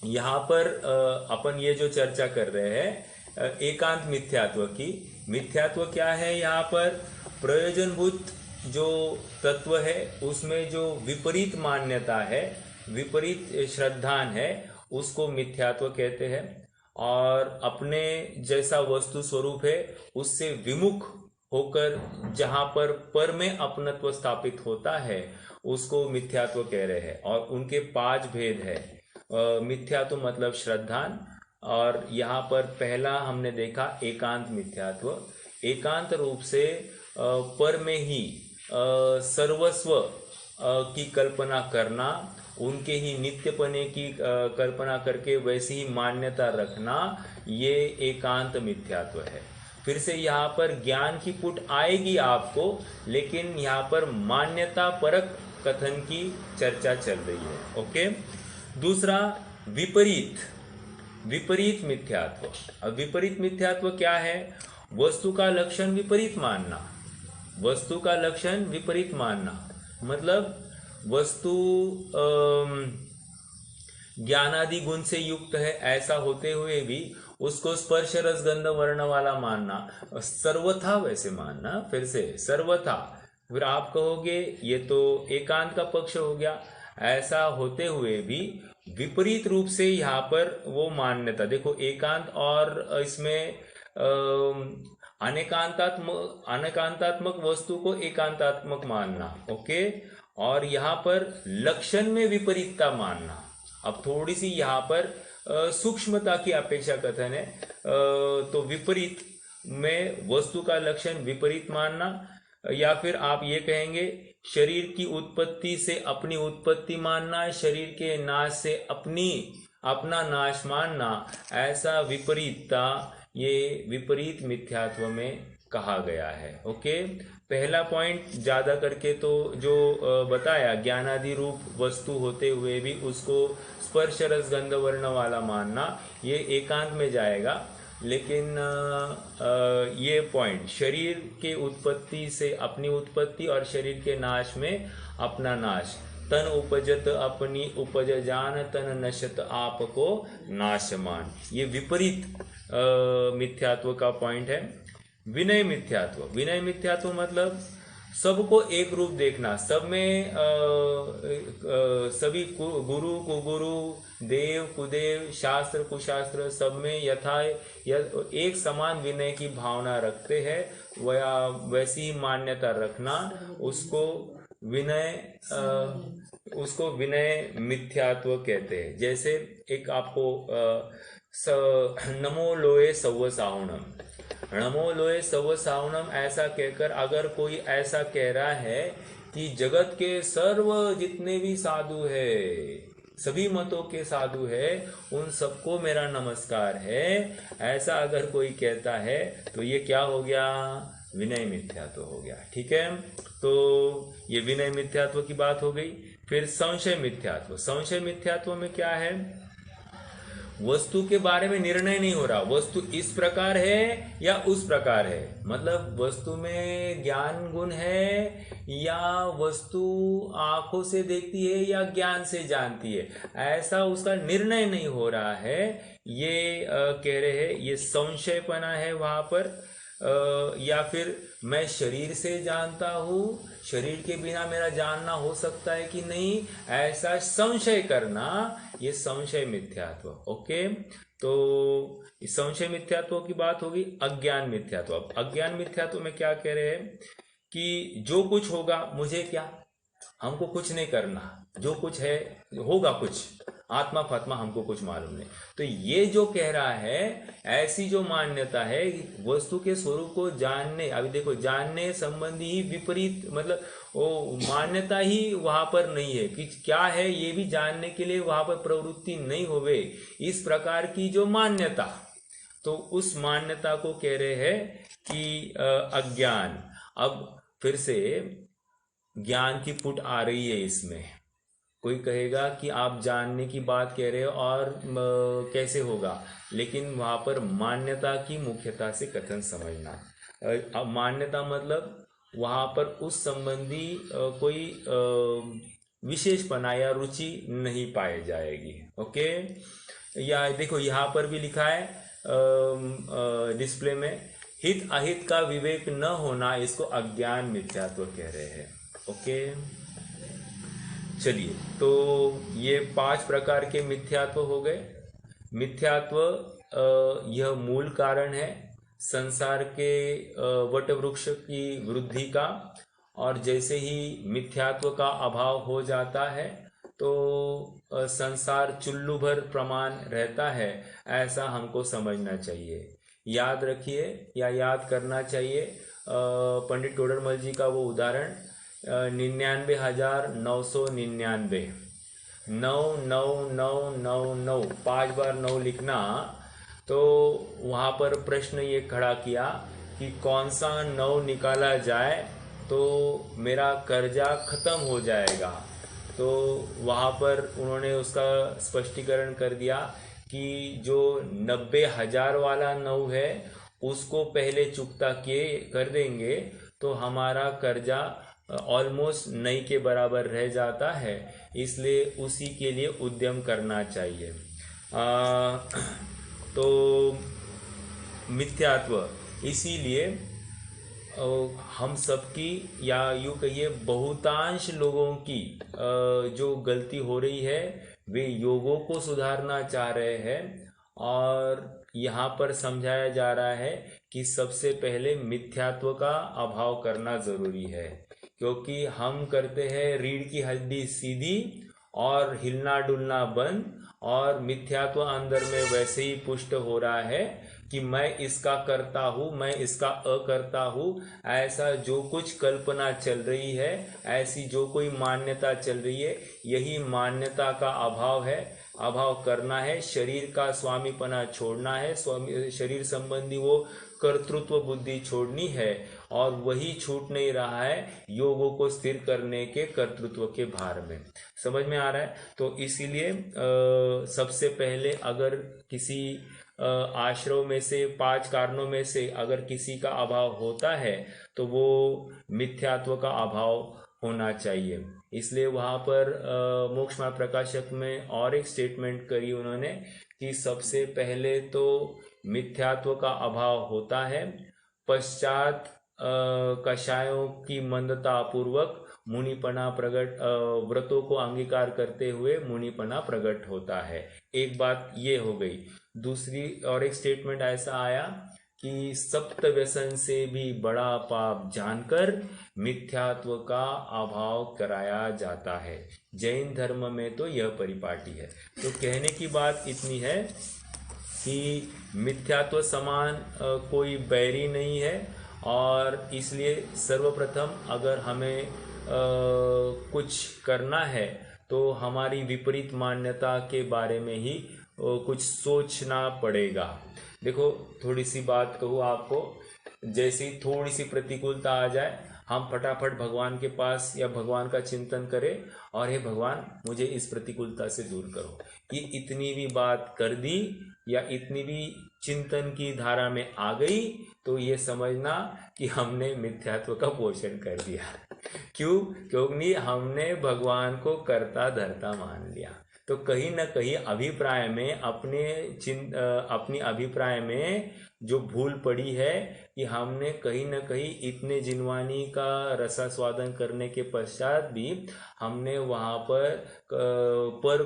यहाँ पर अपन ये जो चर्चा कर रहे हैं एकांत मिथ्यात्व की। मिथ्यात्व क्या है? यहाँ पर प्रयोजनभूत जो तत्व है उसमें जो विपरीत मान्यता है, विपरीत श्रद्धान है, उसको मिथ्यात्व कहते हैं। और अपने जैसा वस्तु स्वरूप है उससे विमुख होकर जहां पर में अपनत्व स्थापित होता है उसको मिथ्यात्व कह रहे हैं। और उनके 5 भेद है। मिथ्यात्व मतलब श्रद्धान, और यहाँ पर पहला हमने देखा एकांत मिथ्यात्व। एकांत रूप से पर में ही सर्वस्व की कल्पना करना, उनके ही नित्यपने की कल्पना करके वैसी ही मान्यता रखना, ये एकांत मिथ्यात्व है। फिर से यहाँ पर ज्ञान की पुट आएगी आपको, लेकिन यहाँ पर मान्यता परक कथन की चर्चा चल रही है। ओके। दूसरा विपरीत मिथ्यात्व। अब विपरीत मिथ्यात्व क्या है? वस्तु का लक्षण विपरीत मानना। वस्तु का लक्षण विपरीत मानना मतलब वस्तु ज्ञानादि गुण से युक्त है ऐसा होते हुए भी उसको स्पर्श रस गंध वर्ण वाला मानना, सर्वथा वैसे मानना। फिर से सर्वथा, फिर आप कहोगे ये तो एकांत का पक्ष हो गया। ऐसा होते हुए भी विपरीत रूप से यहाँ पर वो मान्यता देखो, एकांत और इसमें अनेकांतात्मक वस्तु को एकांतात्मक मानना। ओके। और यहाँ पर लक्षण में विपरीतता मानना। अब थोड़ी सी यहाँ पर सूक्ष्मता की अपेक्षा कथन है। तो विपरीत में वस्तु का लक्षण विपरीत मानना, या फिर आप ये कहेंगे शरीर की उत्पत्ति से अपनी उत्पत्ति मानना, शरीर के नाश से अपना नाश मानना, ऐसा विपरीतता ये विपरीत मिथ्यात्व में कहा गया है। ओके। पहला पॉइंट ज्यादा करके तो जो बताया, ज्ञानादि रूप वस्तु होते हुए भी उसको स्पर्श रस गंध वर्ण वाला मानना, ये एकांत में जाएगा। लेकिन ये पॉइंट शरीर के उत्पत्ति से अपनी उत्पत्ति और शरीर के नाश में अपना नाश, तन उपजत अपनी उपज जान, तन नशत आपको नाशमान, ये विपरीत मिथ्यात्व का पॉइंट है। विनय मिथ्यात्व मतलब सबको एक रूप देखना, सब में सभी गुरु कुगुरु, देव कुदेव, शास्त्र कुशास्त्र, सब में यथा एक समान विनय की भावना रखते हैं, वैसी मान्यता रखना, उसको विनय मिथ्यात्व कहते हैं। जैसे एक आपको नमो लोए सव्व साहुणम, नमो लोए सव्व साहुणम ऐसा कहकर अगर कोई ऐसा कह रहा है कि जगत के सर्व जितने भी साधु है, सभी मतों के साधु है, उन सबको मेरा नमस्कार है, ऐसा अगर कोई कहता है तो ये क्या हो गया? विनय मिथ्यात्व हो गया। ठीक है। तो ये विनय मिथ्यात्व की बात हो गई। फिर संशय मिथ्यात्व में क्या है? वस्तु के बारे में निर्णय नहीं हो रहा, वस्तु इस प्रकार है या उस प्रकार है, मतलब वस्तु में ज्ञान गुण है या वस्तु आंखों से देखती है या ज्ञान से जानती है, ऐसा उसका निर्णय नहीं हो रहा है। ये कह रहे हैं ये संशयपना है वहां पर। या फिर मैं शरीर से जानता हूँ, शरीर के बिना मेरा जानना हो सकता है कि नहीं, ऐसा संशय करना, ये संशय मिथ्यात्व। ओके। तो इस संशय मिथ्यात्व की बात होगी। अज्ञान मिथ्यात्व। अब अज्ञान मिथ्यात्व में क्या कह रहे हैं कि जो कुछ होगा मुझे क्या, हमको कुछ नहीं करना, जो कुछ है होगा कुछ, आत्मा फात्मा हमको कुछ मालूम नहीं। तो ये जो कह रहा है, ऐसी जो मान्यता है वस्तु के स्वरूप को जानने, अभी देखो जानने संबंधी ही विपरीत, मतलब वो मान्यता ही वहां पर नहीं है कि क्या है ये भी जानने के लिए वहां पर प्रवृत्ति नहीं होवे, इस प्रकार की जो मान्यता, तो उस मान्यता को कह रहे हैं कि अज्ञान। अब फिर से ज्ञान की पुट आ रही है इसमें। कोई कहेगा कि आप जानने की बात कह रहे हो और कैसे होगा, लेकिन वहां पर मान्यता की मुख्यता से कथन समझना। मान्यता मतलब वहां पर उस संबंधी कोई विशेषपना या रुचि नहीं पाई जाएगी। ओके। या देखो यहाँ पर भी लिखा है डिस्प्ले में, हित अहित का विवेक न होना, इसको अज्ञान मिथ्यात्व कह रहे हैं। ओके। चलिए, तो ये 5 प्रकार के मिथ्यात्व हो गए। मिथ्यात्व यह मूल कारण है संसार के वटवृक्ष की वृद्धि का, और जैसे ही मिथ्यात्व का अभाव हो जाता है तो संसार चुल्लू भर प्रमाण रहता है, ऐसा हमको समझना चाहिए। याद रखिए या याद करना चाहिए पंडित टोडरमल जी का वो उदाहरण 99,999 99999 5 बार 9 लिखना। तो वहाँ पर प्रश्न ये खड़ा किया कि कौन सा 9 निकाला जाए तो मेरा कर्जा खत्म हो जाएगा। तो वहाँ पर उन्होंने उसका स्पष्टीकरण कर दिया कि जो 90,000 वाला 9 है उसको पहले चुकता किए कर देंगे तो हमारा कर्जा ऑलमोस्ट नहीं के बराबर रह जाता है, इसलिए उसी के लिए उद्यम करना चाहिए। तो मिथ्यात्व, इसीलिए हम सबकी या यूँ कहिए बहुतांश लोगों की जो गलती हो रही है वे योगों को सुधारना चाह रहे हैं, और यहाँ पर समझाया जा रहा है कि सबसे पहले मिथ्यात्व का अभाव करना ज़रूरी है, क्योंकि हम करते हैं रीढ़ की हड्डी सीधी और हिलना डुलना बंद, और मिथ्यात्व अंदर में वैसे ही पुष्ट हो रहा है कि मैं इसका करता हूँ, मैं इसका अकर्ता हूँ। ऐसा जो कुछ कल्पना चल रही है, ऐसी जो कोई मान्यता चल रही है, यही मान्यता का अभाव है। अभाव करना है, शरीर का स्वामीपना छोड़ना है, शरीर संबंधी वो कर्तृत्व बुद्धि छोड़नी है, और वही छूट नहीं रहा है योगों को स्थिर करने के कर्तृत्व के भार में। समझ में आ रहा है? तो इसीलिए सबसे पहले अगर किसी आश्रम में से 5 कारणों में से अगर किसी का अभाव होता है तो वो मिथ्यात्व का अभाव होना चाहिए। इसलिए वहाँ पर मोक्षमार्ग प्रकाशक में और एक स्टेटमेंट करी उन्होंने कि सबसे पहले तो मिथ्यात्व का अभाव होता है, पश्चात कषायों की मंदता पूर्वक मुनिपना प्रकट, व्रतों को अंगीकार करते हुए मुनिपना प्रकट होता है। एक बात ये हो गई। दूसरी और एक स्टेटमेंट ऐसा आया कि सप्त व्यसन से भी बड़ा पाप जानकर मिथ्यात्व का अभाव कराया जाता है। जैन धर्म में तो यह परिपाटी है। तो कहने की बात इतनी है कि मिथ्यात्व समान कोई बैरी नहीं है, और इसलिए सर्वप्रथम अगर हमें कुछ करना है तो हमारी विपरीत मान्यता के बारे में ही कुछ सोचना पड़ेगा। देखो थोड़ी सी बात कहूँ आपको, जैसी थोड़ी सी प्रतिकूलता आ जाए हम फटाफट भगवान के पास या भगवान का चिंतन करें और हे भगवान मुझे इस प्रतिकूलता से दूर करो। ये इतनी भी बात कर दी या इतनी भी चिंतन की धारा में आ गई तो ये समझना कि हमने मिथ्यात्व का पोषण कर दिया। क्यों? क्योंकि हमने भगवान को कर्ता धर्ता मान लिया। तो कहीं ना कहीं अभिप्राय में अपनी अभिप्राय में जो भूल पड़ी है कि हमने कहीं ना कहीं इतने जिनवानी का रसास्वादन करने के पश्चात भी हमने वहाँ पर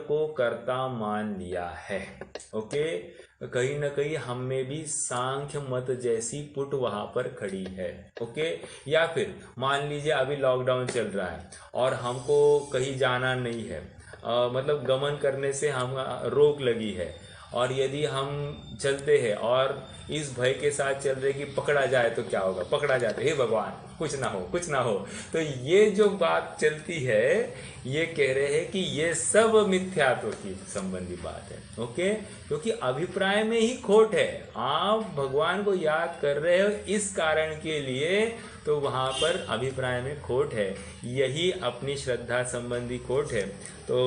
को कर्ता मान लिया है। ओके, कहीं ना कहीं हम में भी सांख्य मत जैसी पुट वहाँ पर खड़ी है। ओके, या फिर मान लीजिए अभी लॉकडाउन चल रहा है और हमको कहीं जाना नहीं है, मतलब गमन करने से हम रोक लगी है, और यदि हम चलते हैं और इस भय के साथ चल रहे कि पकड़ा जाए तो क्या होगा, पकड़ा जाए तो हे भगवान कुछ ना हो कुछ ना हो। तो ये जो बात चलती है ये कह रहे हैं कि ये सब मिथ्यात्व की संबंधी बात है। ओके, क्योंकि अभिप्राय में ही खोट है। आप भगवान को याद कर रहे हो इस कारण के लिए, तो वहाँ पर अभिप्राय में खोट है, यही अपनी श्रद्धा संबंधी खोट है। तो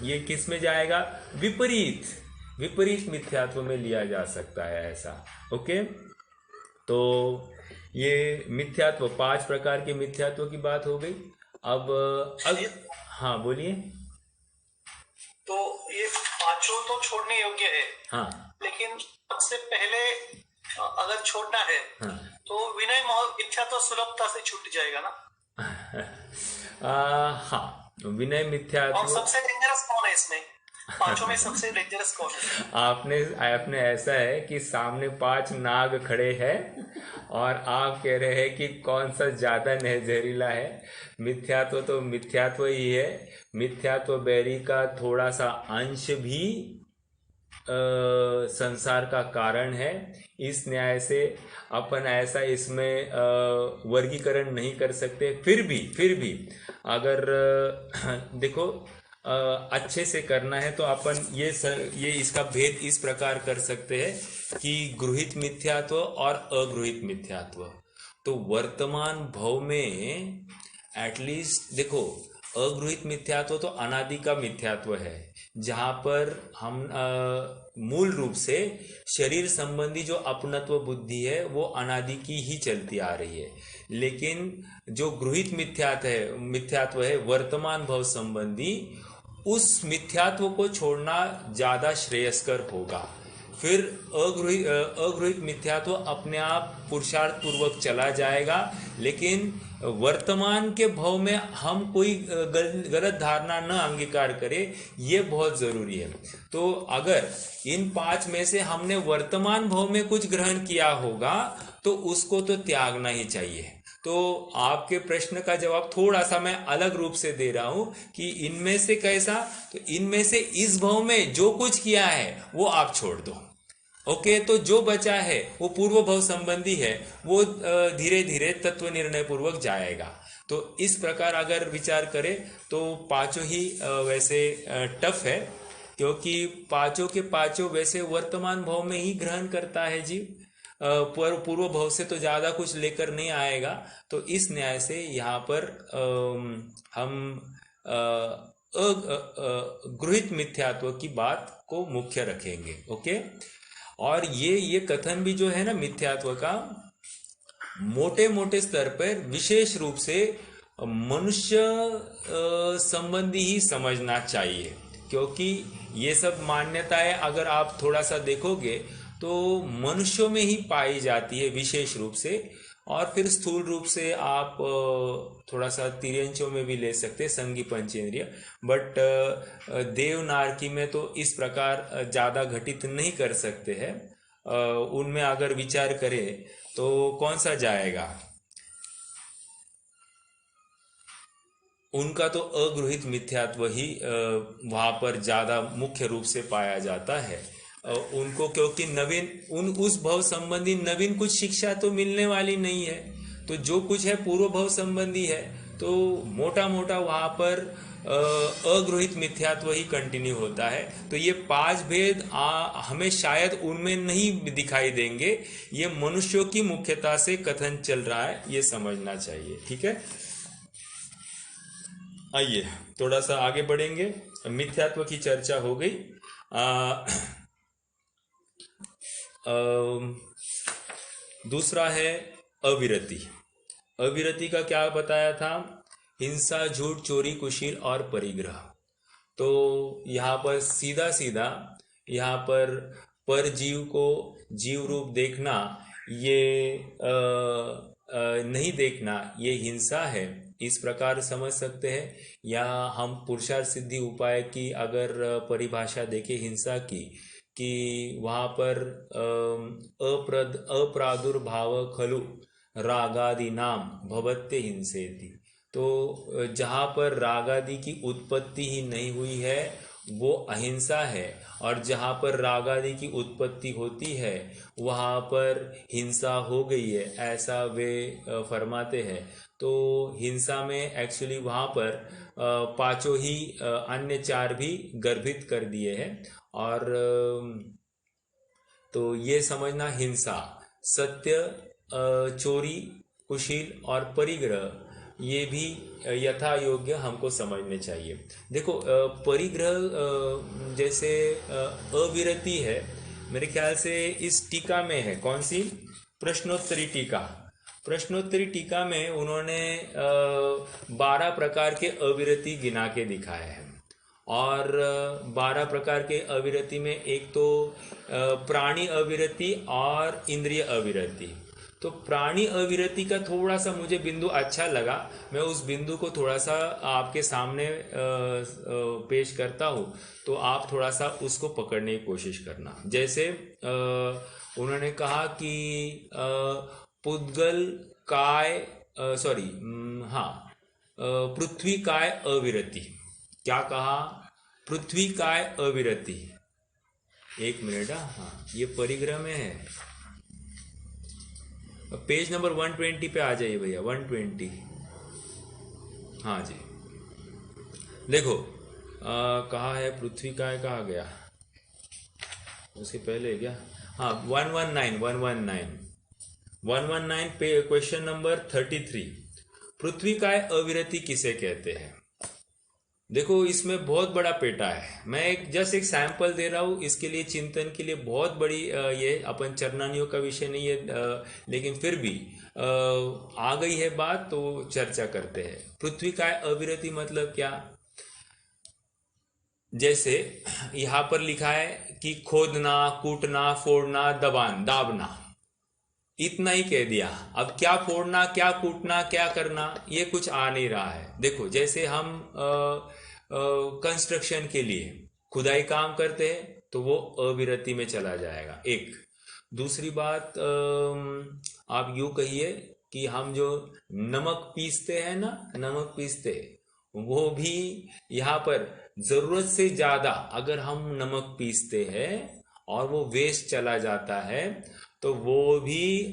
ये किस में जाएगा? विपरीत मिथ्यात्व में लिया जा सकता है ऐसा। ओके, तो ये मिथ्यात्व 5 प्रकार के मिथ्यात्व की बात हो गई। अब हाँ बोलिए। तो ये पांचों तो छोड़ने योग्य है, हाँ, लेकिन सबसे पहले अगर छोड़ना है हाँ, तो विनय मिथ्यात्व सुलभता से छूट जाएगा ना। हाँ, विनय मिथ्यात्व। और सबसे डेंजरस कौन है इसमें? पांचों में सबसे डेंजरस कौन है? आपने ऐसा है कि सामने 5 नाग खड़े हैं और आप कह रहे हैं कि कौन सा ज्यादा जहरीला है। मिथ्यात्व तो मिथ्यात्व ही है। मिथ्यात्व बैरी का थोड़ा सा अंश भी संसार का कारण है। इस न्याय से अपन ऐसा इसमें वर्गीकरण नहीं कर सकते। फिर भी अगर देखो अच्छे से करना है तो अपन ये इसका भेद इस प्रकार कर सकते हैं कि गृहीत मिथ्यात्व और अगृहीत मिथ्यात्व। तो वर्तमान भव में एटलीस्ट देखो, अगृहीत मिथ्यात्व तो अनादि का मिथ्यात्व है, जहाँ पर हम मूल रूप से शरीर संबंधी जो अपनत्व बुद्धि है वो अनादि की ही चलती आ रही है। लेकिन जो गृहीत मिथ्यात्व है वर्तमान भव संबंधी, उस मिथ्यात्व को छोड़ना ज्यादा श्रेयस्कर होगा। फिर अगृहीत मिथ्यात्व अपने आप पुरुषार्थ पूर्वक चला जाएगा। लेकिन वर्तमान के भव में हम कोई गलत धारणा न अंगीकार करें, ये बहुत जरूरी है। तो अगर इन 5 में से हमने वर्तमान भव में कुछ ग्रहण किया होगा तो उसको तो त्यागना ही चाहिए। तो आपके प्रश्न का जवाब थोड़ा सा मैं अलग रूप से दे रहा हूं कि इनमें से कैसा, तो इनमें से इस भव में जो कुछ किया है वो आप छोड़ दो। ओके, तो जो बचा है वो पूर्व भव संबंधी है, वो धीरे धीरे तत्व निर्णय पूर्वक जाएगा। तो इस प्रकार अगर विचार करें तो पांचों ही वैसे टफ है, क्योंकि पांचों के पांचों वैसे वर्तमान भव में ही ग्रहण करता है जीव, पर पूर्व भव से तो ज्यादा कुछ लेकर नहीं आएगा। तो इस न्याय से यहाँ पर हम गृहीत मिथ्यात्व की बात को मुख्य रखेंगे। ओके, और ये कथन भी जो है ना मिथ्यात्व का, मोटे मोटे स्तर पर विशेष रूप से मनुष्य संबंधी ही समझना चाहिए, क्योंकि ये सब मान्यताएं अगर आप थोड़ा सा देखोगे तो मनुष्यों में ही पाई जाती है विशेष रूप से। और फिर स्थूल रूप से आप थोड़ा सा तिर्यंचों में भी ले सकते हैं, संगी पंचेंद्रिय। बट देवनारकी में तो इस प्रकार ज्यादा घटित नहीं कर सकते हैं। उनमें अगर विचार करें तो कौन सा जाएगा, उनका तो अगृहीत मिथ्यात्व ही वहां पर ज्यादा मुख्य रूप से पाया जाता है। उनको क्योंकि नवीन उस भव संबंधी नवीन कुछ शिक्षा तो मिलने वाली नहीं है, तो जो कुछ है पूर्व भव संबंधी है। तो मोटा मोटा वहां पर अगृहीत मिथ्यात्व ही कंटिन्यू होता है। तो ये 5 भेद हमें शायद उनमें नहीं दिखाई देंगे, ये मनुष्यों की मुख्यता से कथन चल रहा है, ये समझना चाहिए। ठीक है, आइए थोड़ा सा आगे बढ़ेंगे। मिथ्यात्व की चर्चा हो गई। दूसरा है अविरति। अविरति का क्या बताया था? हिंसा, झूठ, चोरी, कुशील और परिग्रह। तो यहाँ पर सीधा सीधा यहाँ पर जीव को जीव रूप देखना, ये नहीं देखना, ये हिंसा है, इस प्रकार समझ सकते हैं। या हम पुरुषार्थ सिद्धि उपाय की अगर परिभाषा देखें हिंसा की, कि वहाँ पर अप्रादुर्भाव खलु रागादि नाम भवत्ते हिंसेति। तो जहाँ पर रागादि की उत्पत्ति ही नहीं हुई है वो अहिंसा है, और जहाँ पर रागादि की उत्पत्ति होती है वहाँ पर हिंसा हो गई है, ऐसा वे फरमाते हैं। तो हिंसा में एक्चुअली वहाँ पर 5 ही अन्य 4 भी गर्भित कर दिए हैं। और तो ये समझना, हिंसा, सत्य, चोरी, कुशील और परिग्रह, ये भी यथा योग्य हमको समझने चाहिए। देखो परिग्रह जैसे अविरति है, मेरे ख्याल से इस टीका में है, कौन सी? प्रश्नोत्तरी टीका। प्रश्नोत्तरी टीका में उन्होंने 12 प्रकार के अविरति गिना के दिखाए हैं। और 12 प्रकार के अविरति में एक तो प्राणी अविरति और इंद्रिय अविरति। तो प्राणी अविरति का थोड़ा सा मुझे बिंदु अच्छा लगा, मैं उस बिंदु को थोड़ा सा आपके सामने पेश करता हूँ, तो आप थोड़ा सा उसको पकड़ने की कोशिश करना। जैसे उन्होंने कहा कि पुद्गल काय पृथ्वी काय अविरति। क्या कहा? पृथ्वी काय अविरति। एक मिनट, हाँ ये परिग्रह में है, पेज नंबर 120 पे आ जाइए भैया, 120। हाँ जी, देखो कहाँ है पृथ्वी काय, कहाँ गया, उसके पहले क्या, हाँ 119 पे क्वेश्चन नंबर 33, पृथ्वी काय अविरति किसे कहते हैं। देखो इसमें बहुत बड़ा पेटा है, मैं एक सैंपल दे रहा हूँ, इसके लिए चिंतन के लिए बहुत बड़ी ये अपन चरणानियों का विषय नहीं है, लेकिन फिर भी आ गई है बात तो चर्चा करते हैं। पृथ्वी काय अविरति मतलब क्या? जैसे यहाँ पर लिखा है कि खोदना, कूटना, फोड़ना, दाबना, इतना ही कह दिया। अब क्या फोड़ना, क्या कूटना, क्या करना, ये कुछ आ नहीं रहा है। देखो जैसे हम कंस्ट्रक्शन के लिए खुदाई काम करते हैं तो वो अविरति में चला जाएगा। एक दूसरी बात, आप यूं कहिए कि हम जो नमक पीसते हैं ना, नमक पीसते, वो भी यहाँ पर जरूरत से ज्यादा अगर हम नमक पीसते हैं और वो वेस्ट चला जाता है तो वो भी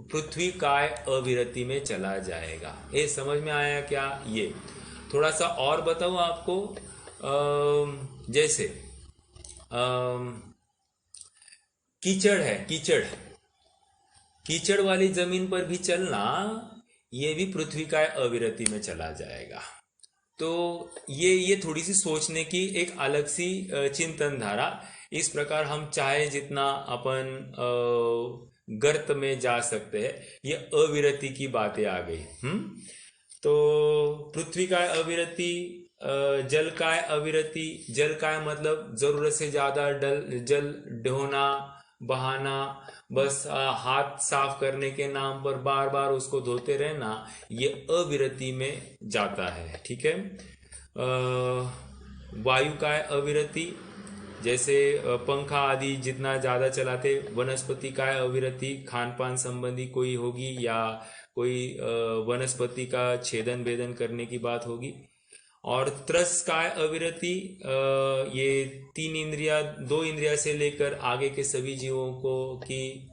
पृथ्वी काय अविरति में चला जाएगा। ये समझ में आया क्या? ये थोड़ा सा और बताऊं आपको, जैसे कीचड़ है, कीचड़ वाली जमीन पर भी चलना, ये भी पृथ्वी काय अविरति में चला जाएगा। तो ये थोड़ी सी सोचने की एक अलग सी चिंतन धारा। इस प्रकार हम चाहे जितना अपन गर्त में जा सकते हैं, ये अविरति की बातें आ गई। तो पृथ्वी काय अविरति, जल काय अविरति, जल काय मतलब जरूरत से ज्यादा जल ढोना, बहाना, बस हाथ साफ करने के नाम पर बार बार उसको धोते रहना, ये अविरति में जाता है। ठीक है। वायु काय अविरति, जैसे पंखा आदि जितना ज्यादा चलाते। वनस्पति काय अविरति, खान पान संबंधी कोई होगी या कोई वनस्पति का छेदन भेदन करने की बात होगी। और त्रस काय अविरति, ये 3 इंद्रिया, 2 इंद्रिया से लेकर आगे के सभी जीवों को की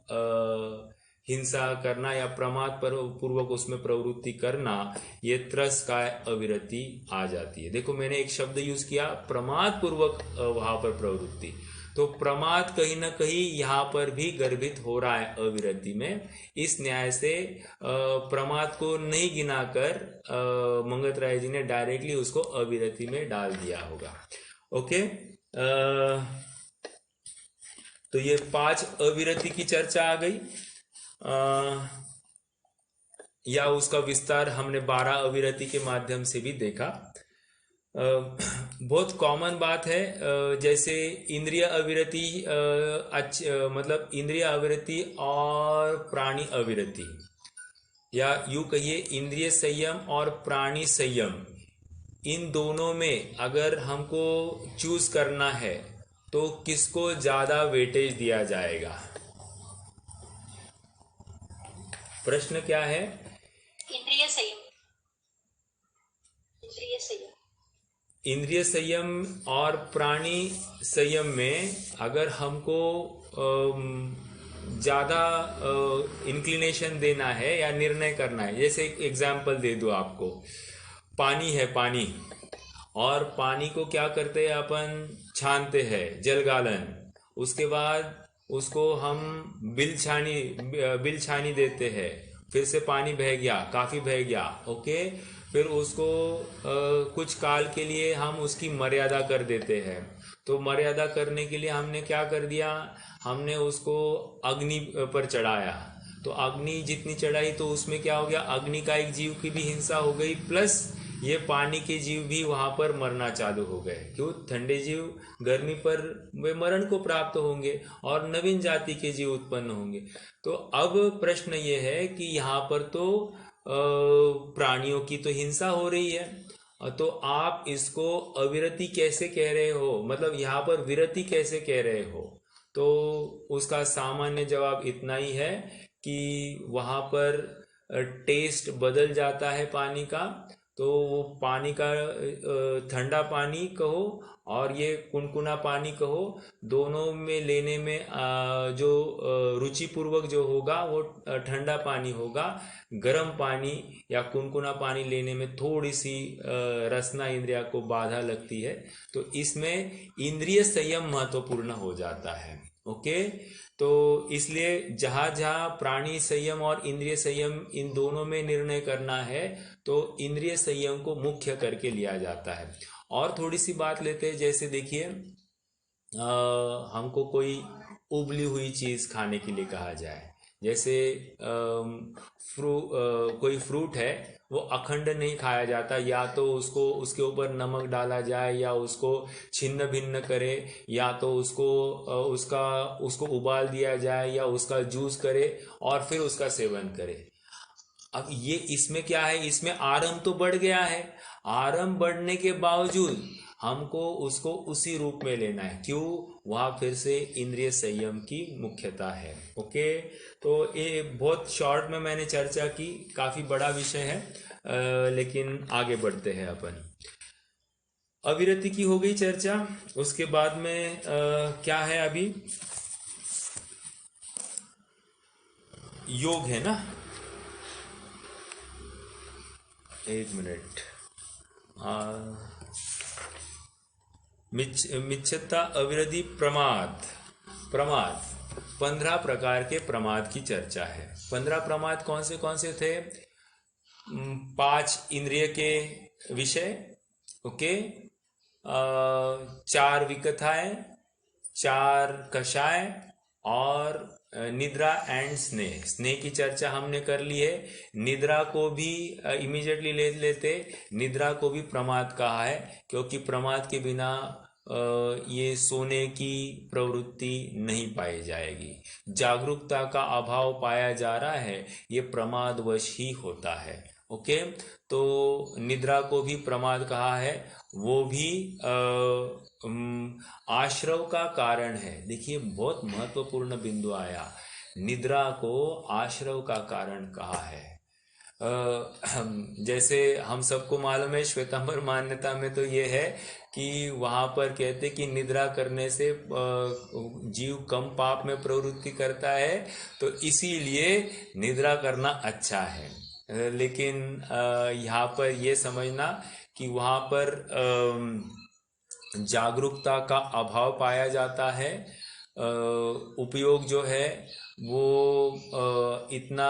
हिंसा करना या प्रमाद पर पूर्वक उसमें प्रवृत्ति करना, ये त्रस काय अविरति आ जाती है। देखो मैंने एक शब्द यूज किया, प्रमाद पूर्वक वहां पर प्रवृत्ति, तो प्रमाद कहीं ना कहीं यहाँ पर भी गर्भित हो रहा है अविरति में। इस न्याय से प्रमाद को नहीं गिनाकर मंगत राय जी ने डायरेक्टली उसको अविरति में डाल दिया होगा। ओके, तो ये 5 अविरति की चर्चा आ गई, या उसका विस्तार हमने 12 अविरति के माध्यम से भी देखा। बहुत कॉमन बात है, जैसे इंद्रिय अविरति, मतलब इंद्रिय अविरति और प्राणी अविरति, या यूं कहिए इंद्रिय संयम और प्राणी संयम, इन दोनों में अगर हमको चूज करना है तो किसको ज्यादा वेटेज दिया जाएगा? प्रश्न क्या है? इंद्रिय संयम। इंद्रिय संयम और प्राणी संयम में अगर हमको ज्यादा इंक्लिनेशन देना है या निर्णय करना है, जैसे एक एग्जाम्पल दे दूं आपको, पानी है, पानी, और पानी को क्या करते हैं अपन, छानते हैं, जलगालन, उसके बाद उसको हम बिल छानी देते हैं, फिर से पानी बह गया, काफी बह गया, ओके, फिर उसको कुछ काल के लिए हम उसकी मर्यादा कर देते हैं। तो मर्यादा करने के लिए हमने क्या कर दिया, हमने उसको अग्नि पर चढ़ाया, तो अग्नि जितनी चढ़ाई तो उसमें क्या हो गया, अग्नि का एक जीव की भी हिंसा हो गई, प्लस ये पानी के जीव भी वहाँ पर मरना चालू हो गए। क्यों? ठंडे जीव गर्मी पर वे मरण को प्राप्त होंगे और नवीन जाति के जीव उत्पन्न होंगे। तो अब प्रश्न ये है कि यहाँ पर तो प्राणियों की तो हिंसा हो रही है, तो आप इसको अविरति कैसे कह रहे हो, मतलब यहाँ पर विरति कैसे कह रहे हो? तो उसका सामान्य जवाब इतना ही है कि वहाँ पर टेस्ट बदल जाता है पानी का। तो वो पानी का ठंडा पानी कहो और ये कुनकुना पानी कहो, दोनों में लेने में जो रुचिपूर्वक जो होगा वो ठंडा पानी होगा। गर्म पानी या कुनकुना पानी लेने में थोड़ी सी रसना इंद्रिया को बाधा लगती है। तो इसमें इंद्रिय संयम महत्वपूर्ण हो जाता है। ओके, तो इसलिए जहाँ जहाँ प्राणी संयम और इंद्रिय संयम इन दोनों में निर्णय करना है तो इंद्रिय संयम को मुख्य करके लिया जाता है। और थोड़ी सी बात लेते हैं, जैसे देखिए हमको कोई उबली हुई चीज़ खाने के लिए कहा जाए, जैसे कोई फ्रूट है वो अखंड नहीं खाया जाता, या तो उसको उसके ऊपर नमक डाला जाए या उसको छिन्न भिन्न करे, या तो उसको उबाल दिया जाए या उसका जूस करे और फिर उसका सेवन करे। अब ये इसमें क्या है, इसमें आरंभ तो बढ़ गया है, आरंभ बढ़ने के बावजूद हमको उसको उसी रूप में लेना है। क्यों? वहाँ फिर से इंद्रिय संयम की मुख्यता है। ओके, तो ये बहुत शॉर्ट में मैंने चर्चा की, काफ़ी बड़ा विषय है, लेकिन आगे बढ़ते हैं अपन। अविरति की हो गई चर्चा, उसके बाद में क्या है अभी? योग है ना, एक मिनट। मिच्छता, अविरति, प्रमाद। 15 प्रकार के प्रमाद की चर्चा है। 15 प्रमाद कौन से थे? 5 इंद्रिय के विषय, ओके, 4 विकथाएं, 4 कषाय और निद्रा एंड स्नेह की चर्चा हमने कर ली है। निद्रा को भी इमीडिएटली ले लेते, निद्रा को भी प्रमाद कहा है, क्योंकि प्रमाद के बिना ये सोने की प्रवृत्ति नहीं पाई जाएगी। जागरूकता का अभाव पाया जा रहा है, ये प्रमादवश ही होता है। ओके, तो निद्रा को भी प्रमाद कहा है, वो भी आश्रव का कारण है। देखिए बहुत महत्वपूर्ण बिंदु आया, निद्रा को आश्रव का कारण कहा है। जैसे हम सबको मालूम है, श्वेतांबर मान्यता में तो ये है कि वहाँ पर कहते कि निद्रा करने से जीव कम पाप में प्रवृत्ति करता है, तो इसीलिए निद्रा करना अच्छा है। लेकिन यहाँ पर ये समझना कि वहाँ पर जागरूकता का अभाव पाया जाता है, उपयोग जो है वो इतना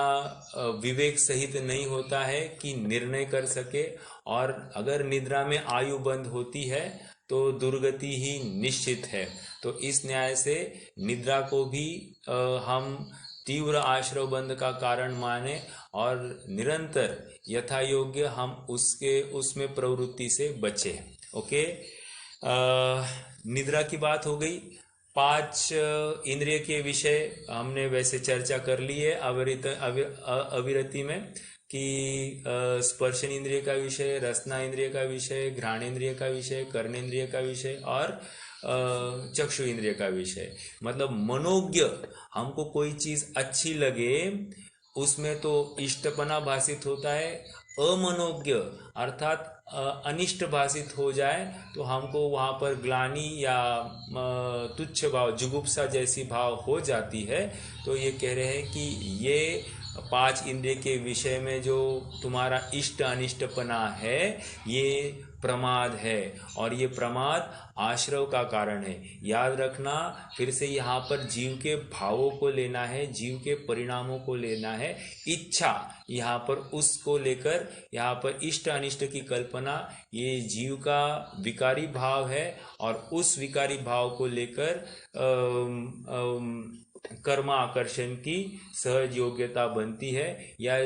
विवेक सहित नहीं होता है कि निर्णय कर सके, और अगर निद्रा में आयु बंद होती है तो दुर्गति ही निश्चित है। तो इस न्याय से निद्रा को भी हम तीव्र आश्रव बंध का कारण माने और निरंतर यथा योग्य हम उसमें प्रवृत्ति से बचे। ओके, निद्रा की बात हो गई। 5 इंद्रिय के विषय हमने वैसे चर्चा कर ली है अविरति में, कि स्पर्शन इंद्रिय का विषय, रसना इंद्रिय का विषय, घ्राण इंद्रिय का विषय, कर्णेंद्रिय का विषय और चक्षु इंद्रिय का विषय। मतलब मनोज्ञ, हमको कोई चीज अच्छी लगे उसमें तो इष्टपना भाषित होता है, अमनोज्ञ अर्थात अनिष्ट भाषित हो जाए तो हमको वहाँ पर ग्लानि या तुच्छ भाव, जुगुप्सा जैसी भाव हो जाती है। तो ये कह रहे हैं कि ये 5 इंद्रिय के विषय में जो तुम्हारा इष्ट अनिष्टपना है ये प्रमाद है, और ये प्रमाद आश्रव का कारण है। याद रखना, फिर से यहाँ पर जीव के भावों को लेना है, जीव के परिणामों को लेना है। इच्छा यहाँ पर उसको लेकर, यहाँ पर इष्ट अनिष्ट की कल्पना ये जीव का विकारी भाव है, और उस विकारी भाव को लेकर कर्म आकर्षण की सहज योग्यता बनती है या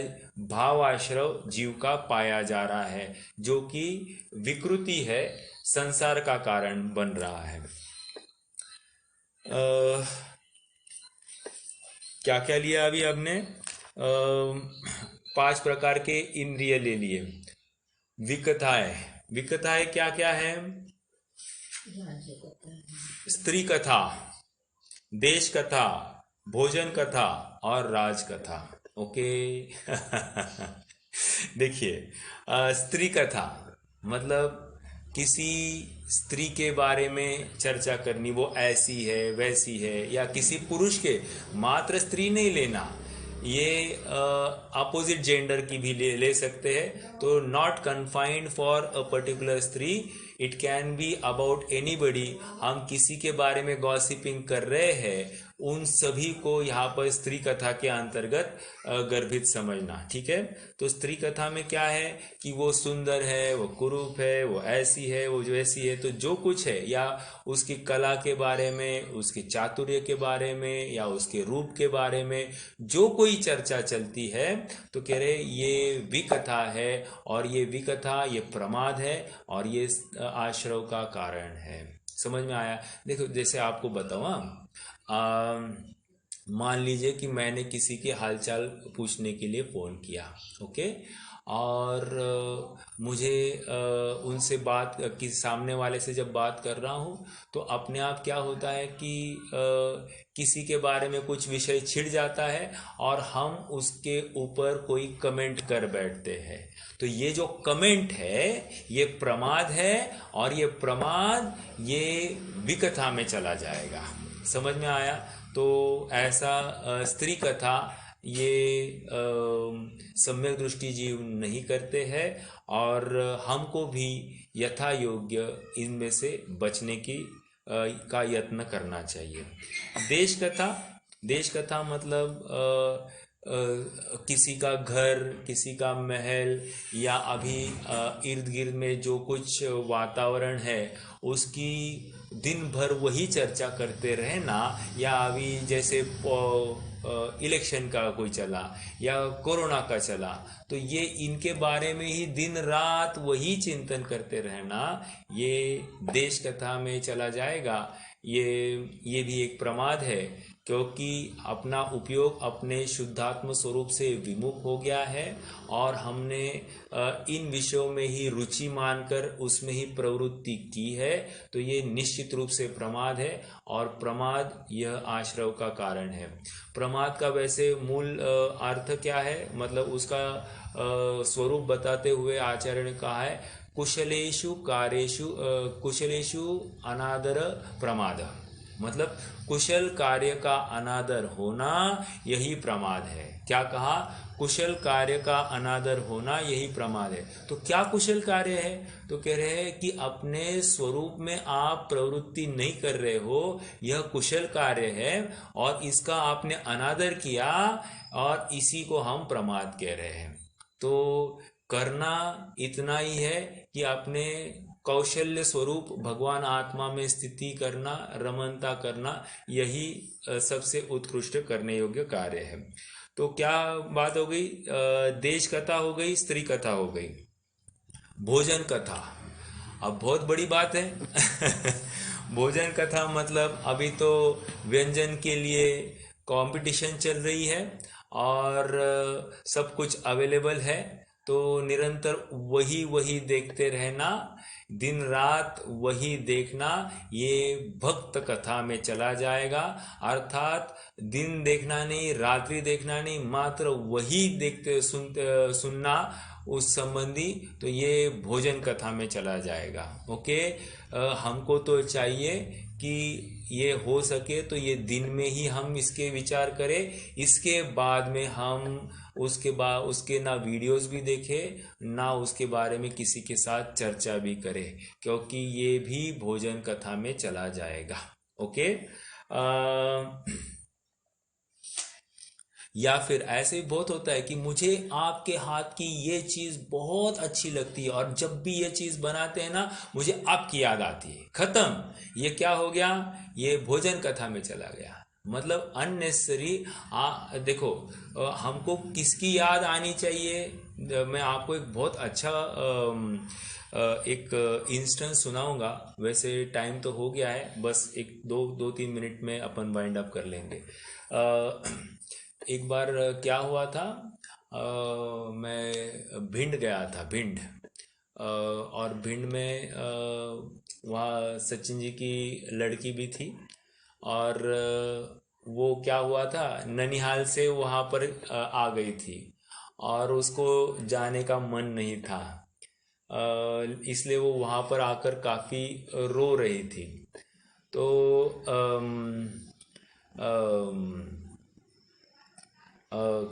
भावाश्रव जीव का पाया जा रहा है, जो कि विकृति है, संसार का कारण बन रहा है। क्या क्या लिया अभी आपने? 5 प्रकार के इंद्रिय ले लिए। विकथाएं क्या क्या है? स्त्री कथा, देश कथा, भोजन कथा और राज कथा। ओके। देखिए, स्त्री कथा मतलब किसी स्त्री के बारे में चर्चा करनी, वो ऐसी है वैसी है, या किसी पुरुष के, मात्र स्त्री नहीं लेना, ये अपोजिट जेंडर की भी ले सकते हैं। तो not confined for a particular स्त्री, it can be about anybody. हम किसी के बारे में गॉसिपिंग कर रहे हैं, उन सभी को यहाँ पर स्त्री कथा के अंतर्गत गर्भित समझना। ठीक है। तो स्त्री कथा में क्या है कि वो सुंदर है, वो कुरूप है, वो ऐसी है, वो जो ऐसी है, तो जो कुछ है, या उसकी कला के बारे में, उसके चातुर्य के बारे में, या उसके रूप के बारे में जो कोई चर्चा चलती है, तो कह रहे ये विकथा है, और ये विकथा, ये प्रमाद है, और ये आश्रव का कारण है। समझ में आया? देखो, जैसे आपको बताऊं, मान लीजिए कि मैंने किसी के हालचाल पूछने के लिए फ़ोन किया, ओके, और मुझे उनसे बात कि सामने वाले से जब बात कर रहा हूँ, तो अपने आप क्या होता है कि किसी के बारे में कुछ विषय छिड़ जाता है और हम उसके ऊपर कोई कमेंट कर बैठते हैं। तो ये जो कमेंट है ये प्रमाद है, और ये प्रमाद ये विकथा में चला जाएगा। समझ में आया? तो ऐसा स्त्री कथा ये सम्यक दृष्टि जीव नहीं करते हैं, और हमको भी यथा योग्य इनमें से बचने की का यत्न करना चाहिए। देश कथा मतलब किसी का घर, किसी का महल, या अभी इर्द गिर्द में जो कुछ वातावरण है उसकी दिन भर वही चर्चा करते रहना, या अभी जैसे इलेक्शन का कोई चला या कोरोना का चला, तो ये इनके बारे में ही दिन रात वही चिंतन करते रहना, ये देश कथा में चला जाएगा। ये भी एक प्रमाद है, क्योंकि अपना उपयोग अपने शुद्धात्म स्वरूप से विमुख हो गया है, और हमने इन विषयों में ही रुचि मानकर उसमें ही प्रवृत्ति की है। तो ये निश्चित रूप से प्रमाद है, और प्रमाद यह आश्रव का कारण है। प्रमाद का वैसे मूल अर्थ क्या है, मतलब उसका स्वरूप बताते हुए आचार्य ने कहा है, कुशलेषु कार्येषु कुशलेषु अनादर प्रमाद, मतलब कुशल कार्य का अनादर होना यही प्रमाद है। क्या कहा? कुशल कार्य का अनादर होना यही प्रमाद है। तो क्या कुशल कार्य है? तो कह रहे हैं कि अपने स्वरूप में आप प्रवृत्ति नहीं कर रहे हो, यह कुशल कार्य है, और इसका आपने अनादर किया, और इसी को हम प्रमाद कह रहे हैं। तो करना इतना ही है कि अपने कौशल्य स्वरूप भगवान आत्मा में स्थिति करना, रमनता करना, यही सबसे उत्कृष्ट करने योग्य कार्य है। तो क्या बात हो गई? देश कथा हो गई, स्त्री कथा हो गई, भोजन कथा अब बहुत बड़ी बात है। भोजन कथा मतलब अभी तो व्यंजन के लिए कंपटीशन चल रही है, और सब कुछ अवेलेबल है, तो निरंतर वही देखते रहना, दिन रात वही देखना, ये भक्त कथा में चला जाएगा। अर्थात दिन देखना नहीं, रात्रि देखना नहीं, मात्र वही देखते सुनना उस संबंधी, तो ये भोजन कथा में चला जाएगा। ओके। हमको तो चाहिए कि ये हो सके तो ये दिन में ही हम इसके विचार करें, इसके बाद में हम उसके ना वीडियोस भी देखें, ना उसके बारे में किसी के साथ चर्चा भी करें, क्योंकि ये भी भोजन कथा में चला जाएगा। ओके। या फिर ऐसे भी बहुत होता है कि मुझे आपके हाथ की ये चीज़ बहुत अच्छी लगती है, और जब भी ये चीज़ बनाते हैं ना मुझे आपकी याद आती है। खत्म, ये क्या हो गया? ये भोजन कथा में चला गया। मतलब अननेसेसरी। देखो, हमको किसकी याद आनी चाहिए। मैं आपको एक बहुत अच्छा एक इंस्टेंस सुनाऊंगा। वैसे टाइम तो हो गया है, बस एक दो तीन मिनट में अपन वाइंड अप कर लेंगे। एक बार क्या हुआ था, मैं भिंड गया था, भिंड। और भिंड में वहाँ सचिन जी की लड़की भी थी। और वो क्या हुआ था, ननिहाल से वहाँ पर आ गई थी और उसको जाने का मन नहीं था। इसलिए वो वहाँ पर आकर काफ़ी रो रही थी। तो अम,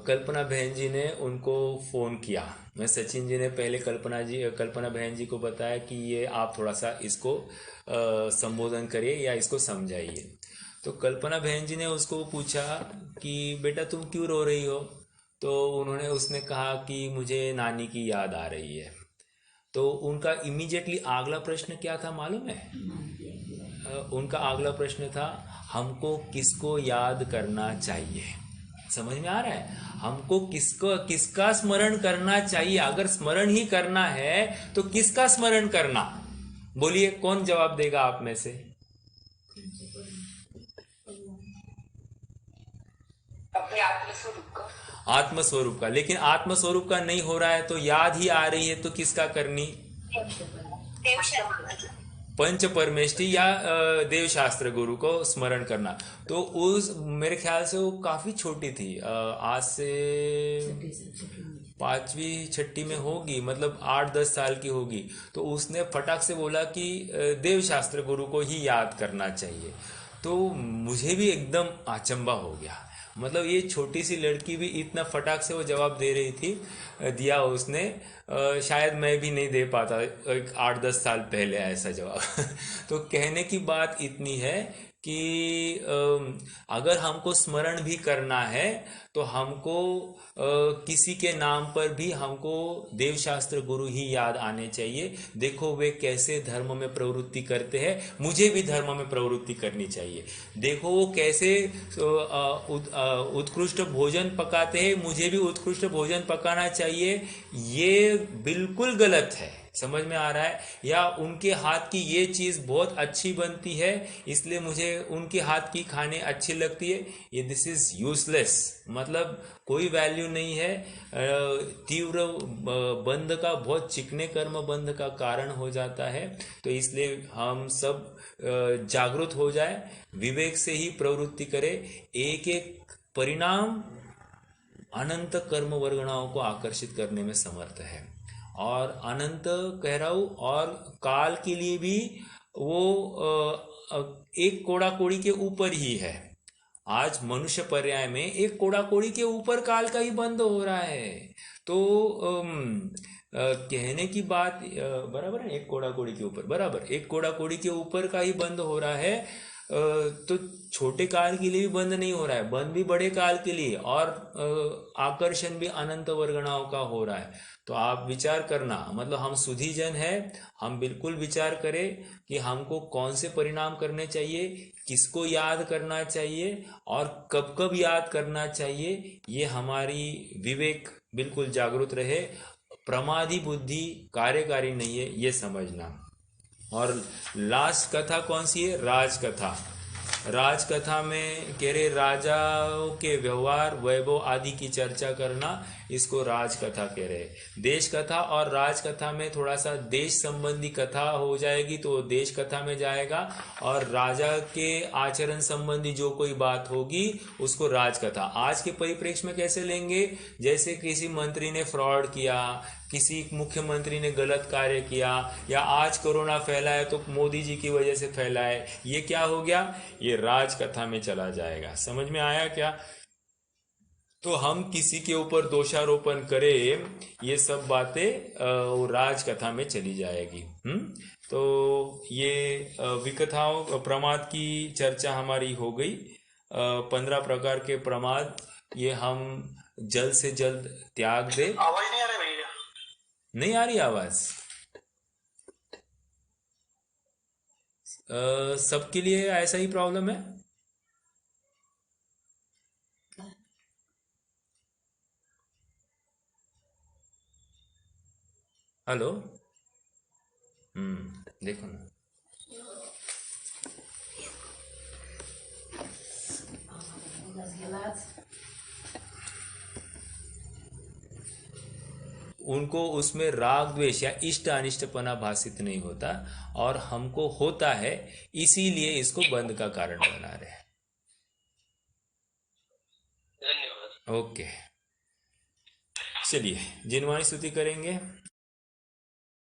कल्पना बहन जी ने उनको फ़ोन किया। मैं सचिन जी ने पहले कल्पना बहन जी को बताया कि ये आप थोड़ा सा इसको संबोधन करिए या इसको समझाइए। तो कल्पना बहन जी ने उसको पूछा कि बेटा तुम क्यों रो रही हो। तो उसने कहा कि मुझे नानी की याद आ रही है। तो उनका इमीडिएटली अगला प्रश्न क्या था मालूम है? उनका अगला प्रश्न था, हमको किसको याद करना चाहिए। समझ में आ रहा है? हमको किसका स्मरण करना चाहिए। अगर स्मरण ही करना है तो किसका स्मरण करना, बोलिए कौन जवाब देगा आप में से? अपने आत्मस्वरूप का। आत्मस्वरूप का। लेकिन आत्मस्वरूप का नहीं हो रहा है तो याद ही आ रही है, तो किसका करनी? पंच परमेष्टि या देव शास्त्र गुरु को स्मरण करना। तो उस मेरे ख्याल से वो काफी छोटी थी, आज से पांचवी छठी में होगी, मतलब 8-10 साल की होगी। तो उसने फटाक से बोला कि देव शास्त्र गुरु को ही याद करना चाहिए। तो मुझे भी एकदम अचंभा हो गया। मतलब ये छोटी सी लड़की भी इतना फटाक से वो जवाब दे रही थी, दिया उसने। शायद मैं भी नहीं दे पाता एक 8-10 साल पहले ऐसा जवाब। तो कहने की बात इतनी है कि अगर हमको स्मरण भी करना है तो हमको किसी के नाम पर भी हमको देवशास्त्र गुरु ही याद आने चाहिए। देखो वे कैसे धर्म में प्रवृत्ति करते हैं, मुझे भी धर्म में प्रवृत्ति करनी चाहिए। देखो वो कैसे उत्कृष्ट भोजन पकाते हैं, मुझे भी उत्कृष्ट भोजन पकाना चाहिए। ये बिल्कुल गलत है। समझ में आ रहा है? या उनके हाथ की ये चीज़ बहुत अच्छी बनती है इसलिए मुझे उनके हाथ की खाने अच्छी लगती है, ये दिस इज यूजलेस। मतलब कोई वैल्यू नहीं है। तीव्र बंध का, बहुत चिकने कर्म बंध का कारण हो जाता है। तो इसलिए हम सब जागरूक हो जाए, विवेक से ही प्रवृत्ति करें। एक एक परिणाम अनंत कर्म वर्गणाओं को आकर्षित करने में समर्थ है। और अनंत कह रहा हूं, और काल के लिए भी वो एक कोड़ा कोड़ी के ऊपर ही है। आज मनुष्य पर्याय में एक कोड़ा कोड़ी के ऊपर काल का ही बंद हो रहा है। तो कहने की बात बराबर है, एक कोड़ा कोड़ी के ऊपर, बराबर एक कोड़ा कोड़ी के ऊपर का ही बंद हो रहा है। तो छोटे काल के लिए भी बंद नहीं हो रहा है, बंद भी बड़े काल के लिए, और आकर्षण भी अनंत वर्गणाओं का हो रहा है। तो आप विचार करना, मतलब हम सुधी जन है, हम बिल्कुल विचार करें कि हमको कौन से परिणाम करने चाहिए, किसको याद करना चाहिए और कब कब याद करना चाहिए। ये हमारी विवेक बिल्कुल जागरूक रहे। प्रमादी बुद्धि कार्यकारी नहीं है, ये समझना। और लास्ट कथा कौन सी है? राज कथा। राजकथा में कह रहे राजाओं के व्यवहार, वैभव आदि की चर्चा करना, इसको राजकथा कह रहे। देश कथा और राजकथा में थोड़ा सा देश संबंधी कथा हो जाएगी तो देश कथा में जाएगा, और राजा के आचरण संबंधी जो कोई बात होगी उसको राजकथा। आज के परिप्रेक्ष्य में कैसे लेंगे? जैसे किसी मंत्री ने फ्रॉड किया, किसी मुख्यमंत्री ने गलत कार्य किया, या आज कोरोना फैला है तो मोदी जी की वजह से फैला है, ये क्या हो गया? ये राजकथा में चला जाएगा। समझ में आया क्या? तो हम किसी के ऊपर दोषारोपण करें, ये सब बातें वो राजकथा में चली जाएगी। तो ये विकथाओं प्रमाद की चर्चा हमारी हो गई। 15 प्रकार के प्रमाद, ये हम जल्द से जल्द त्याग दे। आवाज नहीं आ रहा भैया? नहीं आ रही आवाज? सबके लिए ऐसा ही प्रॉब्लम है? हेलो। देखो ना। उनको उसमें राग द्वेष या इष्ट अनिष्टपना भाषित नहीं होता, और हमको होता है, इसीलिए इसको बंद का कारण बना रहे हैं। धन्यवाद। ओके, चलिए जिनवाणी स्तुति करेंगे।